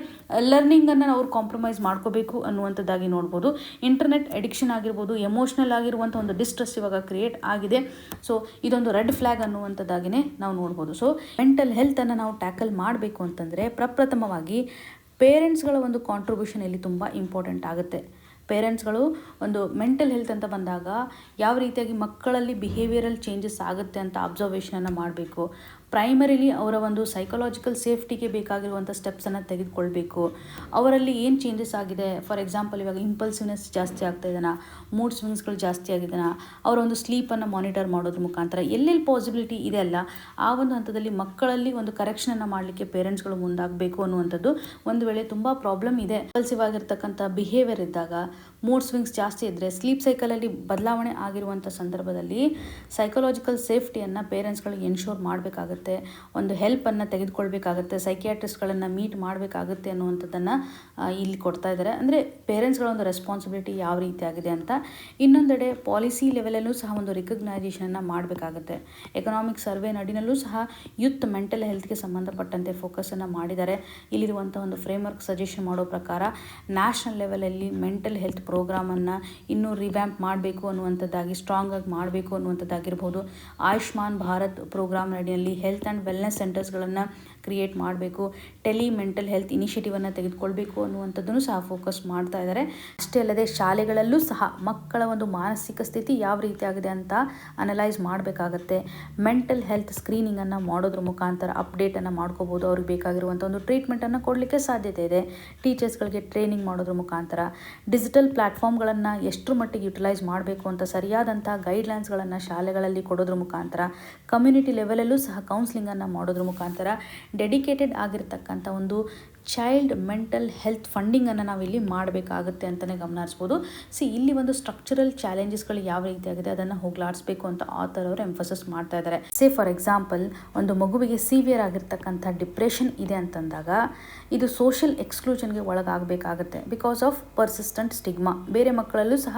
Speaker 1: ಲರ್ನಿಂಗನ್ನು ಅವ್ರು ಕಾಂಪ್ರಮೈಸ್ ಮಾಡ್ಕೋಬೇಕು ಅನ್ನುವಂಥದ್ದಾಗಿ ನೋಡ್ಬೋದು. ಇಂಟರ್ನೆಟ್ ಅಡಿಕ್ಷನ್ ಆಗಿರ್ಬೋದು, ಎಮೋಷ್ನಲ್ ಆಗಿರುವಂಥ ಒಂದು ಡಿಸ್ಟ್ರೆಸ್ ಇವಾಗ ಕ್ರಿಯೇಟ್ ಆಗಿದೆ. ಸೊ ಇದೊಂದು ರೆಡ್ ಫ್ಲ್ಯಾಗ್ ಅನ್ನುವಂಥದ್ದಾಗಿಯೇ ನಾವು ನೋಡ್ಬೋದು. ಸೊ ಮೆಂಟಲ್ ಹೆಲ್ತನ್ನು ನಾವು ಟ್ಯಾಕಲ್ ಮಾಡಬೇಕು ಅಂತಂದರೆ ಪ್ರಪ್ರಥಮವಾಗಿ ಪೇರೆಂಟ್ಸ್ಗಳ ಒಂದು ಕಾಂಟ್ರಿಬ್ಯೂಷನ್ ಇಲ್ಲಿ ತುಂಬ ಇಂಪಾರ್ಟೆಂಟ್ ಆಗುತ್ತೆ. ಪೇರೆಂಟ್ಸ್ಗಳು ಒಂದು ಮೆಂಟಲ್ ಹೆಲ್ತ್ ಅಂತ ಬಂದಾಗ ಯಾವ ರೀತಿಯಾಗಿ ಮಕ್ಕಳಲ್ಲಿ ಬಿಹೇವಿಯರಲ್ ಚೇಂಜಸ್ ಆಗುತ್ತೆ ಅಂತ ಅಬ್ಸರ್ವೇಷನನ್ನು ಮಾಡಬೇಕು. ಪ್ರೈಮರಿಲಿ ಅವರ ಒಂದು ಸೈಕಲಾಜಿಕಲ್ ಸೇಫ್ಟಿಗೆ ಬೇಕಾಗಿರುವಂಥ ಸ್ಟೆಪ್ಸನ್ನು ತೆಗೆದುಕೊಳ್ಬೇಕು. ಅವರಲ್ಲಿ ಏನು ಚೇಂಜಸ್ ಆಗಿದೆ, ಫಾರ್ ಎಕ್ಸಾಂಪಲ್ ಇವಾಗ ಇಂಪಲ್ಸಿವ್ನೆಸ್ ಜಾಸ್ತಿ ಆಗ್ತಾ ಇದೆನಾ, ಮೂಡ್ ಸ್ವಿಂಗ್ಸ್ಗಳು ಜಾಸ್ತಿ ಆಗಿದೆನಾ, ಅವರ ಒಂದು ಸ್ಲೀಪನ್ನು ಮಾನಿಟರ್ ಮಾಡೋದ್ರ ಮುಖಾಂತರ ಎಲ್ಲೆಲ್ಲಿ ಪಾಸಿಬಿಲಿಟಿ ಇದೆ ಅಲ್ಲ ಆ ಒಂದು ಹಂತದಲ್ಲಿ ಮಕ್ಕಳಲ್ಲಿ ಒಂದು ಕರೆಕ್ಷನನ್ನು ಮಾಡಲಿಕ್ಕೆ ಪೇರೆಂಟ್ಸ್ಗಳು ಮುಂದಾಗಬೇಕು ಅನ್ನುವಂಥದ್ದು. ಒಂದು ವೇಳೆ ತುಂಬ ಪ್ರಾಬ್ಲಮ್ ಇದೆ, ಇಂಪಲ್ಸಿವ್ ಆಗಿರ್ತಕ್ಕಂಥ ಬಿಹೇವಿಯರ್ ಇದ್ದಾಗ, ಮೂಡ್ ಸ್ವಿಂಗ್ಸ್ ಜಾಸ್ತಿ ಇದ್ದರೆ, ಸ್ಲೀಪ್ ಸೈಕಲಲ್ಲಿ ಬದಲಾವಣೆ ಆಗಿರುವಂಥ ಸಂದರ್ಭದಲ್ಲಿ ಸೈಕಲಾಜಿಕಲ್ ಸೇಫ್ಟಿಯನ್ನು ಪೇರೆಂಟ್ಸ್ಗಳು ಎನ್ಶೋರ್ ಮಾಡಬೇಕಾಗುತ್ತೆ. ಒಂದು ಹೆಲ್ಪನ್ನು ತೆಗೆದುಕೊಳ್ಬೇಕಾಗತ್ತೆ, ಸೈಕಿಯಾಟ್ರಿಸ್ಟ್ಗಳನ್ನು ಮೀಟ್ ಮಾಡಬೇಕಾಗುತ್ತೆ ಅನ್ನುವಂಥದ್ದನ್ನು ಇಲ್ಲಿ ಕೊಡ್ತಾ ಇದ್ದಾರೆ. ಅಂದರೆ ಪೇರೆಂಟ್ಸ್ಗಳ ಒಂದು ರೆಸ್ಪಾನ್ಸಿಬಿಲಿಟಿ ಯಾವ ರೀತಿ ಆಗಿದೆ ಅಂತ. ಇನ್ನೊಂದೆಡೆ ಪಾಲಿಸಿ ಲೆವೆಲಲ್ಲೂ ಸಹ ಒಂದು ರಿಕಗ್ನೈಸೇಷನನ್ನು ಮಾಡಬೇಕಾಗುತ್ತೆ. ಎಕನಾಮಿಕ್ ಸರ್ವೆ ನಡಿನಲ್ಲೂ ಸಹ ಯೂತ್ ಮೆಂಟಲ್ ಹೆಲ್ತ್ಗೆ ಸಂಬಂಧಪಟ್ಟಂತೆ ಫೋಕಸನ್ನು ಮಾಡಿದ್ದಾರೆ. ಇಲ್ಲಿರುವಂಥ ಒಂದು ಫ್ರೇಮ್ವರ್ಕ್ ಸಜೆಷನ್ ಮಾಡೋ ಪ್ರಕಾರ ನ್ಯಾಷನಲ್ ಲೆವೆಲಲ್ಲಿ ಮೆಂಟಲ್ ಹೆಲ್ತ್ ಪ್ರೋಗ್ರಾಮನ್ನು ಇನ್ನೂ ರಿವ್ಯಾಂಪ್ ಮಾಡಬೇಕು ಅನ್ನುವಂಥದ್ದಾಗಿ, ಸ್ಟ್ರಾಂಗ್ ಆಗಿ ಮಾಡಬೇಕು ಅನ್ನುವಂಥದ್ದಾಗಿರ್ಬೋದು. ಆಯುಷ್ಮಾನ್ ಭಾರತ್ ಪ್ರೋಗ್ರಾಮ್ ನಡಿಯಲ್ಲಿ ಹೆಲ್ತ್ ಆ್ಯಂಡ್ ವೆಲ್ನೆಸ್ ಸೆಂಟರ್ಸ್ಗಳನ್ನು ಕ್ರಿಯೇಟ್ ಮಾಡಬೇಕು, ಟೆಲಿ ಮೆಂಟಲ್ ಹೆಲ್ತ್ ಇನಿಷಿಯೇಟಿವನ್ನು ತೆಗೆದುಕೊಳ್ಬೇಕು ಅನ್ನುವಂಥದ್ದನ್ನು ಸಹ ಫೋಕಸ್ ಮಾಡ್ತಾ ಇದ್ದಾರೆ. ಅಷ್ಟೇ ಅಲ್ಲದೆ ಶಾಲೆಗಳಲ್ಲೂ ಸಹ ಮಕ್ಕಳ ಒಂದು ಮಾನಸಿಕ ಸ್ಥಿತಿ ಯಾವ ರೀತಿ ಆಗಿದೆ ಅಂತ ಅನಲೈಸ್ ಮಾಡಬೇಕಾಗತ್ತೆ. ಮೆಂಟಲ್ ಹೆಲ್ತ್ ಸ್ಕ್ರೀನಿಂಗನ್ನು ಮಾಡೋದ್ರ ಮುಖಾಂತರ ಅಪ್ಡೇಟನ್ನು ಮಾಡ್ಕೋಬೋದು. ಅವ್ರಿಗೆ ಬೇಕಾಗಿರುವಂಥ ಒಂದು ಟ್ರೀಟ್ಮೆಂಟನ್ನು ಕೊಡಲಿಕ್ಕೆ ಸಾಧ್ಯತೆ ಇದೆ. ಟೀಚರ್ಸ್ಗಳಿಗೆ ಟ್ರೈನಿಂಗ್ ಮಾಡೋದ್ರ ಮುಖಾಂತರ ಡಿಜಿಟಲ್ ಪ್ಲ್ಯಾಟ್ಫಾರ್ಮ್ಗಳನ್ನು ಎಷ್ಟರ ಮಟ್ಟಿಗೆ ಯುಟಿಲೈಸ್ ಮಾಡಬೇಕು ಅಂತ ಸರಿಯಾದಂಥ ಗೈಡ್ಲೈನ್ಸ್ಗಳನ್ನು ಶಾಲೆಗಳಲ್ಲಿ ಕೊಡೋದ್ರ ಮುಖಾಂತರ, ಕಮ್ಯುನಿಟಿ ಲೆವೆಲಲ್ಲೂ ಸಹ ಕೌನ್ಸಿಲಿಂಗನ್ನು ಮಾಡೋದ್ರ ಮುಖಾಂತರ ಡೆಡಿಕೇಟೆಡ್ ಆಗಿರ್ತಕ್ಕಂಥ ಒಂದು ಚೈಲ್ಡ್ ಮೆಂಟಲ್ ಹೆಲ್ತ್ ಫಂಡಿಂಗನ್ನು ನಾವಿಲ್ಲಿ ಮಾಡಬೇಕಾಗುತ್ತೆ ಅಂತಲೇ ಗಮನ ಹರಿಸ್ಬೋದು. ಇಲ್ಲಿ ಒಂದು ಸ್ಟ್ರಕ್ಚರಲ್ ಚಾಲೆಂಜಸ್ಗಳು ಯಾವ ರೀತಿಯಾಗಿದೆ ಅದನ್ನು ಹೋಗಲಾಡಿಸ್ಬೇಕು ಅಂತ ಆಥರ್ ಅವರು ಎಂಫಸಿಸ್ ಮಾಡ್ತಾ ಇದ್ದಾರೆ. ಫಾರ್ ಎಕ್ಸಾಂಪಲ್, ಒಂದು ಮಗುವಿಗೆ ಸಿವಿಯರ್ ಆಗಿರ್ತಕ್ಕಂಥ ಡಿಪ್ರೆಷನ್ ಇದೆ ಅಂತಂದಾಗ ಇದು ಸೋಷಿಯಲ್ ಎಕ್ಸ್ಕ್ಲೂಷನ್ಗೆ ಒಳಗಾಗಬೇಕಾಗುತ್ತೆ ಬಿಕಾಸ್ ಆಫ್ ಪರ್ಸಿಸ್ಟೆಂಟ್ ಸ್ಟಿಗ್ಮಾ. ಬೇರೆ ಮಕ್ಕಳಲ್ಲೂ ಸಹ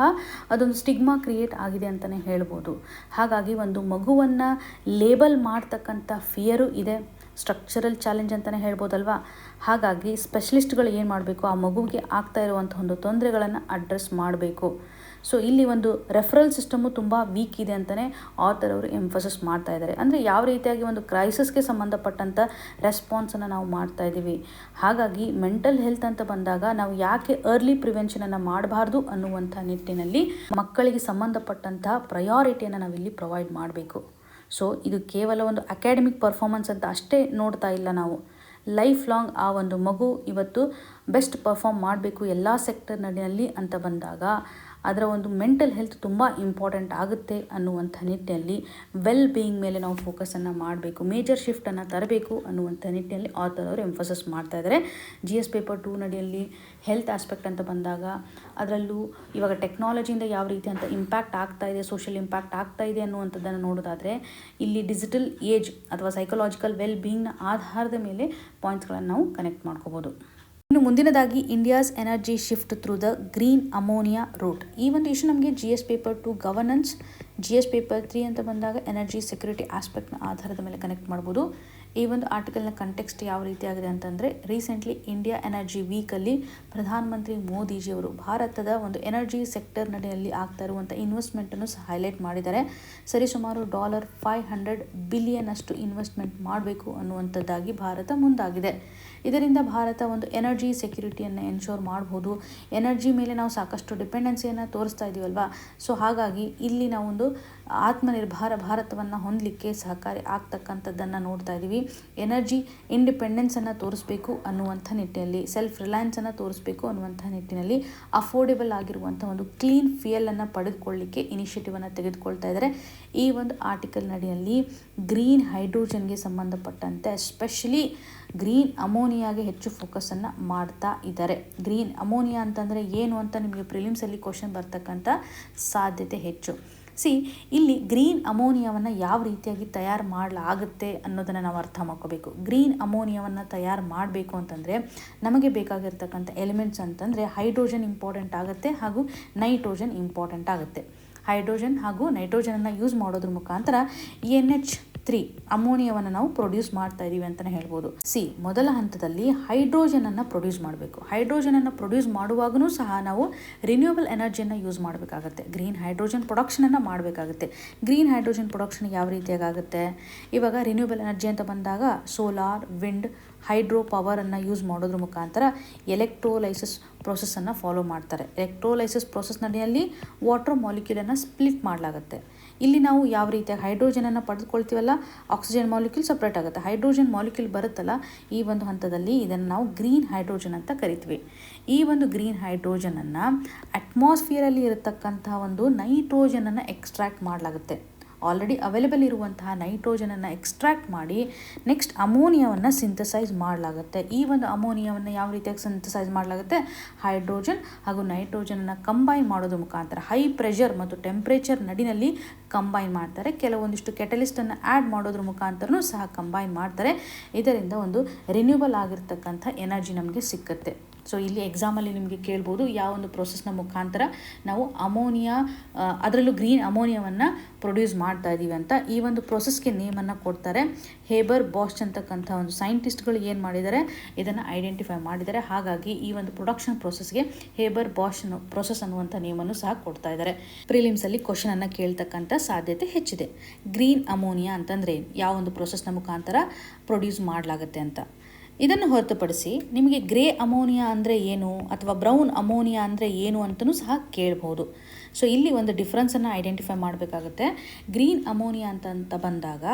Speaker 1: ಅದೊಂದು ಸ್ಟಿಗ್ಮಾ ಕ್ರಿಯೇಟ್ ಆಗಿದೆ ಅಂತಲೇ ಹೇಳ್ಬೋದು. ಹಾಗಾಗಿ ಒಂದು ಮಗುವನ್ನು ಲೇಬಲ್ ಮಾಡ್ತಕ್ಕಂಥ ಫಿಯರು ಇದೆ, ಸ್ಟ್ರಕ್ಚರಲ್ ಚಾಲೆಂಜ್ ಅಂತಲೇ ಹೇಳ್ಬೋದಲ್ವಾ. ಹಾಗಾಗಿ ಸ್ಪೆಷಲಿಸ್ಟ್ಗಳು ಏನು ಮಾಡಬೇಕು, ಆ ಮಗುವಿಗೆ ಆಗ್ತಾ ಇರುವಂಥ ಒಂದು ತೊಂದರೆಗಳನ್ನು ಅಡ್ರೆಸ್ ಮಾಡಬೇಕು. ಇಲ್ಲಿ ಒಂದು ರೆಫರಲ್ ಸಿಸ್ಟಮು ತುಂಬ ವೀಕ್ ಇದೆ ಅಂತಲೇ ಆಥರ್ ಅವರು ಎಂಫಸಿಸ್ ಮಾಡ್ತಾ ಇದ್ದಾರೆ. ಅಂದರೆ ಯಾವ ರೀತಿಯಾಗಿ ಒಂದು ಕ್ರೈಸಿಸ್ಗೆ ಸಂಬಂಧಪಟ್ಟಂಥ ರೆಸ್ಪಾನ್ಸನ್ನು ನಾವು ಮಾಡ್ತಾ ಇದ್ದೀವಿ. ಹಾಗಾಗಿ ಮೆಂಟಲ್ ಹೆಲ್ತ್ ಅಂತ ಬಂದಾಗ ನಾವು ಯಾಕೆ ಅರ್ಲಿ ಪ್ರಿವೆನ್ಷನನ್ನು ಮಾಡಬಾರ್ದು ಅನ್ನುವಂಥ ನಿಟ್ಟಿನಲ್ಲಿ ಮಕ್ಕಳಿಗೆ ಸಂಬಂಧಪಟ್ಟಂಥ ಪ್ರಯಾರಿಟಿಯನ್ನು ನಾವಿಲ್ಲಿ ಪ್ರೊವೈಡ್ ಮಾಡಬೇಕು. ಇದು ಕೇವಲ ಒಂದು ಅಕಾಡೆಮಿಕ್ ಪರ್ಫಾರ್ಮೆನ್ಸ್ ಅಂತ ಅಷ್ಟೇ ನೋಡ್ತಾ ಇಲ್ಲ ನಾವು. ಲೈಫ್ ಲಾಂಗ್ ಆ ಒಂದು ಮಗು ಇವತ್ತು ಬೆಸ್ಟ್ ಪರ್ಫಾರ್ಮ್ ಮಾಡಬೇಕು ಎಲ್ಲ ಸೆಕ್ಟರ್ನಲ್ಲಿ ಅಂತ ಬಂದಾಗ ಅದರ ಒಂದು ಮೆಂಟಲ್ ಹೆಲ್ತ್ ತುಂಬ ಇಂಪಾರ್ಟೆಂಟ್ ಆಗುತ್ತೆ ಅನ್ನುವಂಥ ನಿಟ್ಟಿನಲ್ಲಿ ವೆಲ್ ಬೀಯಿಂಗ್ ಮೇಲೆ ನಾವು ಫೋಕಸನ್ನು ಮಾಡಬೇಕು, ಮೇಜರ್ ಶಿಫ್ಟನ್ನು ತರಬೇಕು ಅನ್ನುವಂಥ ನಿಟ್ಟಿನಲ್ಲಿ ಆಥರ್ ಅವರು ಎಂಫಸಿಸ್ ಮಾಡ್ತಾ ಇದ್ದಾರೆ. GS ಪೇಪರ್ 2 ನಡಿಯಲ್ಲಿ ಹೆಲ್ತ್ ಆಸ್ಪೆಕ್ಟ್ ಅಂತ ಬಂದಾಗ ಅದರಲ್ಲೂ ಇವಾಗ ಟೆಕ್ನಾಲಜಿಯಿಂದ ಯಾವ ರೀತಿ ಅಂತ ಇಂಪ್ಯಾಕ್ಟ್ ಆಗ್ತಾ ಇದೆ, ಸೋಷಿಯಲ್ ಇಂಪ್ಯಾಕ್ಟ್ ಆಗ್ತಾ ಇದೆ ಅನ್ನುವಂಥದ್ದನ್ನು ನೋಡೋದಾದರೆ ಇಲ್ಲಿ ಡಿಜಿಟಲ್ ಏಜ್ ಅಥವಾ ಸೈಕಲಾಜಿಕಲ್ ವೆಲ್ ಬೀಯಿಂಗ್ನ ಆಧಾರದ ಮೇಲೆ ಪಾಯಿಂಟ್ಸ್ಗಳನ್ನು ನಾವು ಕನೆಕ್ಟ್ ಮಾಡ್ಕೋಬೋದು. ಇನ್ನು ಮುಂದಿನದಾಗಿ India's energy shift through the green ammonia route. ಈ ಒಂದು ಇಶ್ಯೂ ನಮಗೆ GS paper 2 governance, GS paper 3 ಅಂತ ಬಂದಾಗ ಎನರ್ಜಿ ಸೆಕ್ಯೂರಿಟಿ ಆಸ್ಪೆಕ್ಟ್ನ ಆಧಾರದ ಮೇಲೆ ಕನೆಕ್ಟ್ ಮಾಡ್ಬೋದು. ಈ ಒಂದು ಆರ್ಟಿಕಲ್ನ ಕಂಟೆಕ್ಸ್ಟ್ ಯಾವ ರೀತಿಯಾಗಿದೆ ಅಂತಂದರೆ, ರೀಸೆಂಟ್ಲಿ ಇಂಡಿಯಾ ಎನರ್ಜಿ ವೀಕಲ್ಲಿ ಪ್ರಧಾನಮಂತ್ರಿ ಮೋದಿಜಿಯವರು ಭಾರತದ ಒಂದು ಎನರ್ಜಿ ಸೆಕ್ಟರ್ ನಡೆಯಲ್ಲಿ ಆಗ್ತಾ ಇರುವಂಥ ಇನ್ವೆಸ್ಟ್ಮೆಂಟನ್ನು ಸಹ ಹೈಲೈಟ್ ಮಾಡಿದ್ದಾರೆ. ಸರಿಸುಮಾರು $500 ಬಿಲಿಯನ್ ಅಷ್ಟು ಇನ್ವೆಸ್ಟ್ಮೆಂಟ್ ಮಾಡಬೇಕು ಅನ್ನುವಂಥದ್ದಾಗಿ ಭಾರತ ಮುಂದಾಗಿದೆ. ಇದರಿಂದ ಭಾರತ ಒಂದು ಎನರ್ಜಿ ಸೆಕ್ಯೂರಿಟಿಯನ್ನು ಎನ್ಶೋರ್ ಮಾಡ್ಬೋದು. ಎನರ್ಜಿ ಮೇಲೆ ನಾವು ಸಾಕಷ್ಟು ಡಿಪೆಂಡೆನ್ಸಿಯನ್ನು ತೋರಿಸ್ತಾ ಇದ್ದೀವಲ್ವಾ. ಹಾಗಾಗಿ ಇಲ್ಲಿ ನಾವೊಂದು ಆತ್ಮನಿರ್ಭರ ಭಾರತವನ್ನು ಹೊಂದಲಿಕ್ಕೆ ಸಹಕಾರಿ ಆಗ್ತಕ್ಕಂಥದ್ದನ್ನು ನೋಡ್ತಾ ಇದ್ದೀವಿ. ಎನರ್ಜಿ ಇಂಡಿಪೆಂಡೆನ್ಸನ್ನು ತೋರಿಸ್ಬೇಕು ಅನ್ನುವಂಥ ನಿಟ್ಟಿನಲ್ಲಿ, ಸೆಲ್ಫ್ ರಿಲಯನ್ಸನ್ನು ತೋರಿಸ್ಬೇಕು ಅನ್ನುವಂಥ ನಿಟ್ಟಿನಲ್ಲಿ ಅಫೋರ್ಡೆಬಲ್ ಆಗಿರುವಂಥ ಒಂದು ಕ್ಲೀನ್ ಫ್ಯೂಯಲನ್ನು ಪಡೆದುಕೊಳ್ಳಲಿಕ್ಕೆ ಇನಿಷಿಯೇಟಿವನ್ನು ತೆಗೆದುಕೊಳ್ತಾ ಇದ್ದಾರೆ. ಈ ಒಂದು ಆರ್ಟಿಕಲ್ ನಡಿಯಲ್ಲಿ ಗ್ರೀನ್ ಹೈಡ್ರೋಜನ್ಗೆ ಸಂಬಂಧಪಟ್ಟಂತೆ ಎಸ್ಪೆಷಲಿ ಗ್ರೀನ್ ಅಮೋನಿಯಾಗೆ ಹೆಚ್ಚು ಫೋಕಸನ್ನು ಮಾಡ್ತಾ ಇದ್ದಾರೆ. ಗ್ರೀನ್ ಅಮೋನಿಯಾ ಅಂತಂದರೆ ಏನು ಅಂತ ನಿಮಗೆ ಪ್ರಿಲಿಮ್ಸಲ್ಲಿ ಕ್ವಶನ್ ಬರ್ತಕ್ಕಂಥ ಸಾಧ್ಯತೆ ಹೆಚ್ಚು. ಇಲ್ಲಿ ಗ್ರೀನ್ ಅಮೋನಿಯಾವನ್ನು ಯಾವ ರೀತಿಯಾಗಿ ತಯಾರು ಮಾಡಲಾಗುತ್ತೆ ಅನ್ನೋದನ್ನು ನಾವು ಅರ್ಥ ಮಾಡ್ಕೋಬೇಕು. ಗ್ರೀನ್ ಅಮೋನಿಯಾವನ್ನು ತಯಾರು ಮಾಡಬೇಕು ಅಂತಂದರೆ ನಮಗೆ ಬೇಕಾಗಿರ್ತಕ್ಕಂಥ ಎಲಿಮೆಂಟ್ಸ್ ಅಂತಂದರೆ ಹೈಡ್ರೋಜನ್ ಇಂಪಾರ್ಟೆಂಟ್ ಆಗುತ್ತೆ ಹಾಗೂ ನೈಟ್ರೋಜನ್ ಇಂಪಾರ್ಟೆಂಟ್ ಆಗುತ್ತೆ. ಹೈಡ್ರೋಜನ್ ಹಾಗೂ ನೈಟ್ರೋಜನನ್ನು ಯೂಸ್ ಮಾಡೋದ್ರ ಮುಖಾಂತರ NH3 ಅಮೋನಿಯಾವನ್ನು ನಾವು ಪ್ರೊಡ್ಯೂಸ್ ಮಾಡ್ತಾ ಇದ್ದೀವಿ ಅಂತಲೇ ಹೇಳ್ಬೋದು. ಮೊದಲ ಹಂತದಲ್ಲಿ ಹೈಡ್ರೋಜನನ್ನು ಪ್ರೊಡ್ಯೂಸ್ ಮಾಡಬೇಕು. ಹೈಡ್ರೋಜನನ್ನು ಪ್ರೊಡ್ಯೂಸ್ ಮಾಡುವಾಗೂ ಸಹ ನಾವು ರಿನ್ಯೂಯಬಲ್ ಎನರ್ಜಿಯನ್ನು ಯೂಸ್ ಮಾಡಬೇಕಾಗತ್ತೆ. ಗ್ರೀನ್ ಹೈಡ್ರೋಜನ್ ಪ್ರೊಡಕ್ಷನನ್ನು ಮಾಡಬೇಕಾಗುತ್ತೆ. ಗ್ರೀನ್ ಹೈಡ್ರೋಜನ್ ಪ್ರೊಡಕ್ಷನ್ ಯಾವ ರೀತಿಯಾಗುತ್ತೆ, ಇವಾಗ ರಿನ್ಯೂಯಬಲ್ ಎನರ್ಜಿ ಅಂತ ಬಂದಾಗ ಸೋಲಾರ್, ವಿಂಡ್, ಹೈಡ್ರೋ ಪವರನ್ನು ಯೂಸ್ ಮಾಡೋದ್ರ ಮುಖಾಂತರ ಎಲೆಕ್ಟ್ರೋಲೈಸಿಸ್ ಪ್ರೊಸೆಸನ್ನು ಫಾಲೋ ಮಾಡ್ತಾರೆ. ಎಲೆಕ್ಟ್ರೋಲೈಸಿಸ್ ಪ್ರೊಸೆಸ್ ನಡೆಯಲ್ಲಿ ವಾಟರ್ ಮಾಲಿಕ್ಯೂಲನ್ನು ಸ್ಪ್ಲಿಟ್ ಮಾಡಲಾಗುತ್ತೆ. ಇಲ್ಲಿ ನಾವು ಯಾವ ರೀತಿಯಾಗಿ ಹೈಡ್ರೋಜನನ್ನು ಪಡೆದುಕೊಳ್ತೀವಲ್ಲ, ಆಕ್ಸಿಜನ್ ಮಾಲಿಕ್ಯೂಲ್ ಸಪ್ರೇಟ್ ಆಗುತ್ತೆ. ಹೈಡ್ರೋಜನ್ ಮಾಲಿಕ್ಯೂಲ್ ಬರುತ್ತಲ್ಲ, ಈ ಒಂದು ಹಂತದಲ್ಲಿ ಇದನ್ನು ನಾವು ಗ್ರೀನ್ ಹೈಡ್ರೋಜನ್ ಅಂತ ಕರಿತೀವಿ. ಈ ಒಂದು ಗ್ರೀನ್ ಹೈಡ್ರೋಜನನ್ನು ಅಟ್ಮಾಸ್ಫಿಯರಲ್ಲಿ ಇರತಕ್ಕಂಥ ಒಂದು ನೈಟ್ರೋಜನನ್ನು ಎಕ್ಸ್ಟ್ರಾಕ್ಟ್ ಮಾಡಲಾಗುತ್ತೆ. ಆಲ್ರೆಡಿ ಅವೈಲೇಬಲ್ ಇರುವಂತಹ ನೈಟ್ರೋಜನನ್ನು ಎಕ್ಸ್ಟ್ರಾಕ್ಟ್ ಮಾಡಿ ನೆಕ್ಸ್ಟ್ ಅಮೋನಿಯಾವನ್ನು ಸಿಂಥಸೈಸ್ ಮಾಡಲಾಗುತ್ತೆ. ಈ ಒಂದು ಅಮೋನಿಯಾವನ್ನು ಯಾವ ರೀತಿಯಾಗಿ ಸಿಂಥಸೈಸ್ ಮಾಡಲಾಗುತ್ತೆ, ಹೈಡ್ರೋಜನ್ ಹಾಗೂ ನೈಟ್ರೋಜನನ್ನು ಕಂಬೈನ್ ಮಾಡೋದ್ರ ಮುಖಾಂತರ ಹೈ ಪ್ರೆಷರ್ ಮತ್ತು ಟೆಂಪ್ರೇಚರ್ ನಡಿನಲ್ಲಿ ಕಂಬೈನ್ ಮಾಡ್ತಾರೆ. ಕೆಲವೊಂದಿಷ್ಟು ಕೆಟಲಿಸ್ಟನ್ನು ಆ್ಯಡ್ ಮಾಡೋದ್ರ ಮುಖಾಂತರನೂ ಸಹ ಕಂಬೈನ್ ಮಾಡ್ತಾರೆ. ಇದರಿಂದ ಒಂದು ರಿನ್ಯೂಬಲ್ ಆಗಿರ್ತಕ್ಕಂಥ ಎನರ್ಜಿ ನಮಗೆ ಸಿಕ್ಕುತ್ತೆ. ಸೊ ಇಲ್ಲಿ ಎಕ್ಸಾಮಲ್ಲಿ ನಿಮಗೆ ಕೇಳ್ಬೋದು ಯಾವ ಒಂದು ಪ್ರೊಸೆಸ್ನ ಮುಖಾಂತರ ನಾವು ಅಮೋನಿಯಾ, ಅದರಲ್ಲೂ ಗ್ರೀನ್ ಅಮೋನಿಯಾವನ್ನು ಪ್ರೊಡ್ಯೂಸ್ ಮಾಡ್ತಾ ಇದ್ದೀವಿ ಅಂತ. ಈ ಒಂದು ಪ್ರೊಸೆಸ್ಗೆ ನೇಮನ್ನು ಕೊಡ್ತಾರೆ. ಹೇಬರ್ ಬಾಷ್ ಅಂತಕ್ಕಂಥ ಒಂದು ಸೈಂಟಿಸ್ಟ್ಗಳು ಏನು ಮಾಡಿದ್ದಾರೆ, ಇದನ್ನು ಐಡೆಂಟಿಫೈ ಮಾಡಿದ್ದಾರೆ. ಹಾಗಾಗಿ ಈ ಒಂದು ಪ್ರೊಡಕ್ಷನ್ ಪ್ರೊಸೆಸ್ಗೆ ಹೇಬರ್ ಬಾಷ್ ಪ್ರೊಸೆಸ್ ಅನ್ನುವಂಥ ನೇಮನ್ನು ಸಹ ಕೊಡ್ತಾ ಇದ್ದಾರೆ. ಪ್ರಿಲಿಮ್ಸಲ್ಲಿ ಕ್ವಶನ್ ಅನ್ನು ಕೇಳ್ತಕ್ಕಂಥ ಸಾಧ್ಯತೆ ಹೆಚ್ಚಿದೆ. ಗ್ರೀನ್ ಅಮೋನಿಯಾ ಅಂತಂದರೆ ಯಾವ ಒಂದು ಪ್ರೊಸೆಸ್ನ ಮುಖಾಂತರ ಪ್ರೊಡ್ಯೂಸ್ ಮಾಡಲಾಗುತ್ತೆ ಅಂತ. ಇದನ್ನು ಹೊರತುಪಡಿಸಿ ನಿಮಗೆ ಗ್ರೇ ಅಮೋನಿಯಾ ಅಂದರೆ ಏನು ಅಥವಾ ಬ್ರೌನ್ ಅಮೋನಿಯಾ ಅಂದರೆ ಏನು ಅಂತಲೂ ಸಹ ಕೇಳ್ಬೋದು. ಸೊ ಇಲ್ಲಿ ಒಂದು ಡಿಫ್ರೆನ್ಸನ್ನು ಐಡೆಂಟಿಫೈ ಮಾಡಬೇಕಾಗುತ್ತೆ. ಗ್ರೀನ್ ಅಮೋನಿಯಾ ಅಂತ ಬಂದಾಗ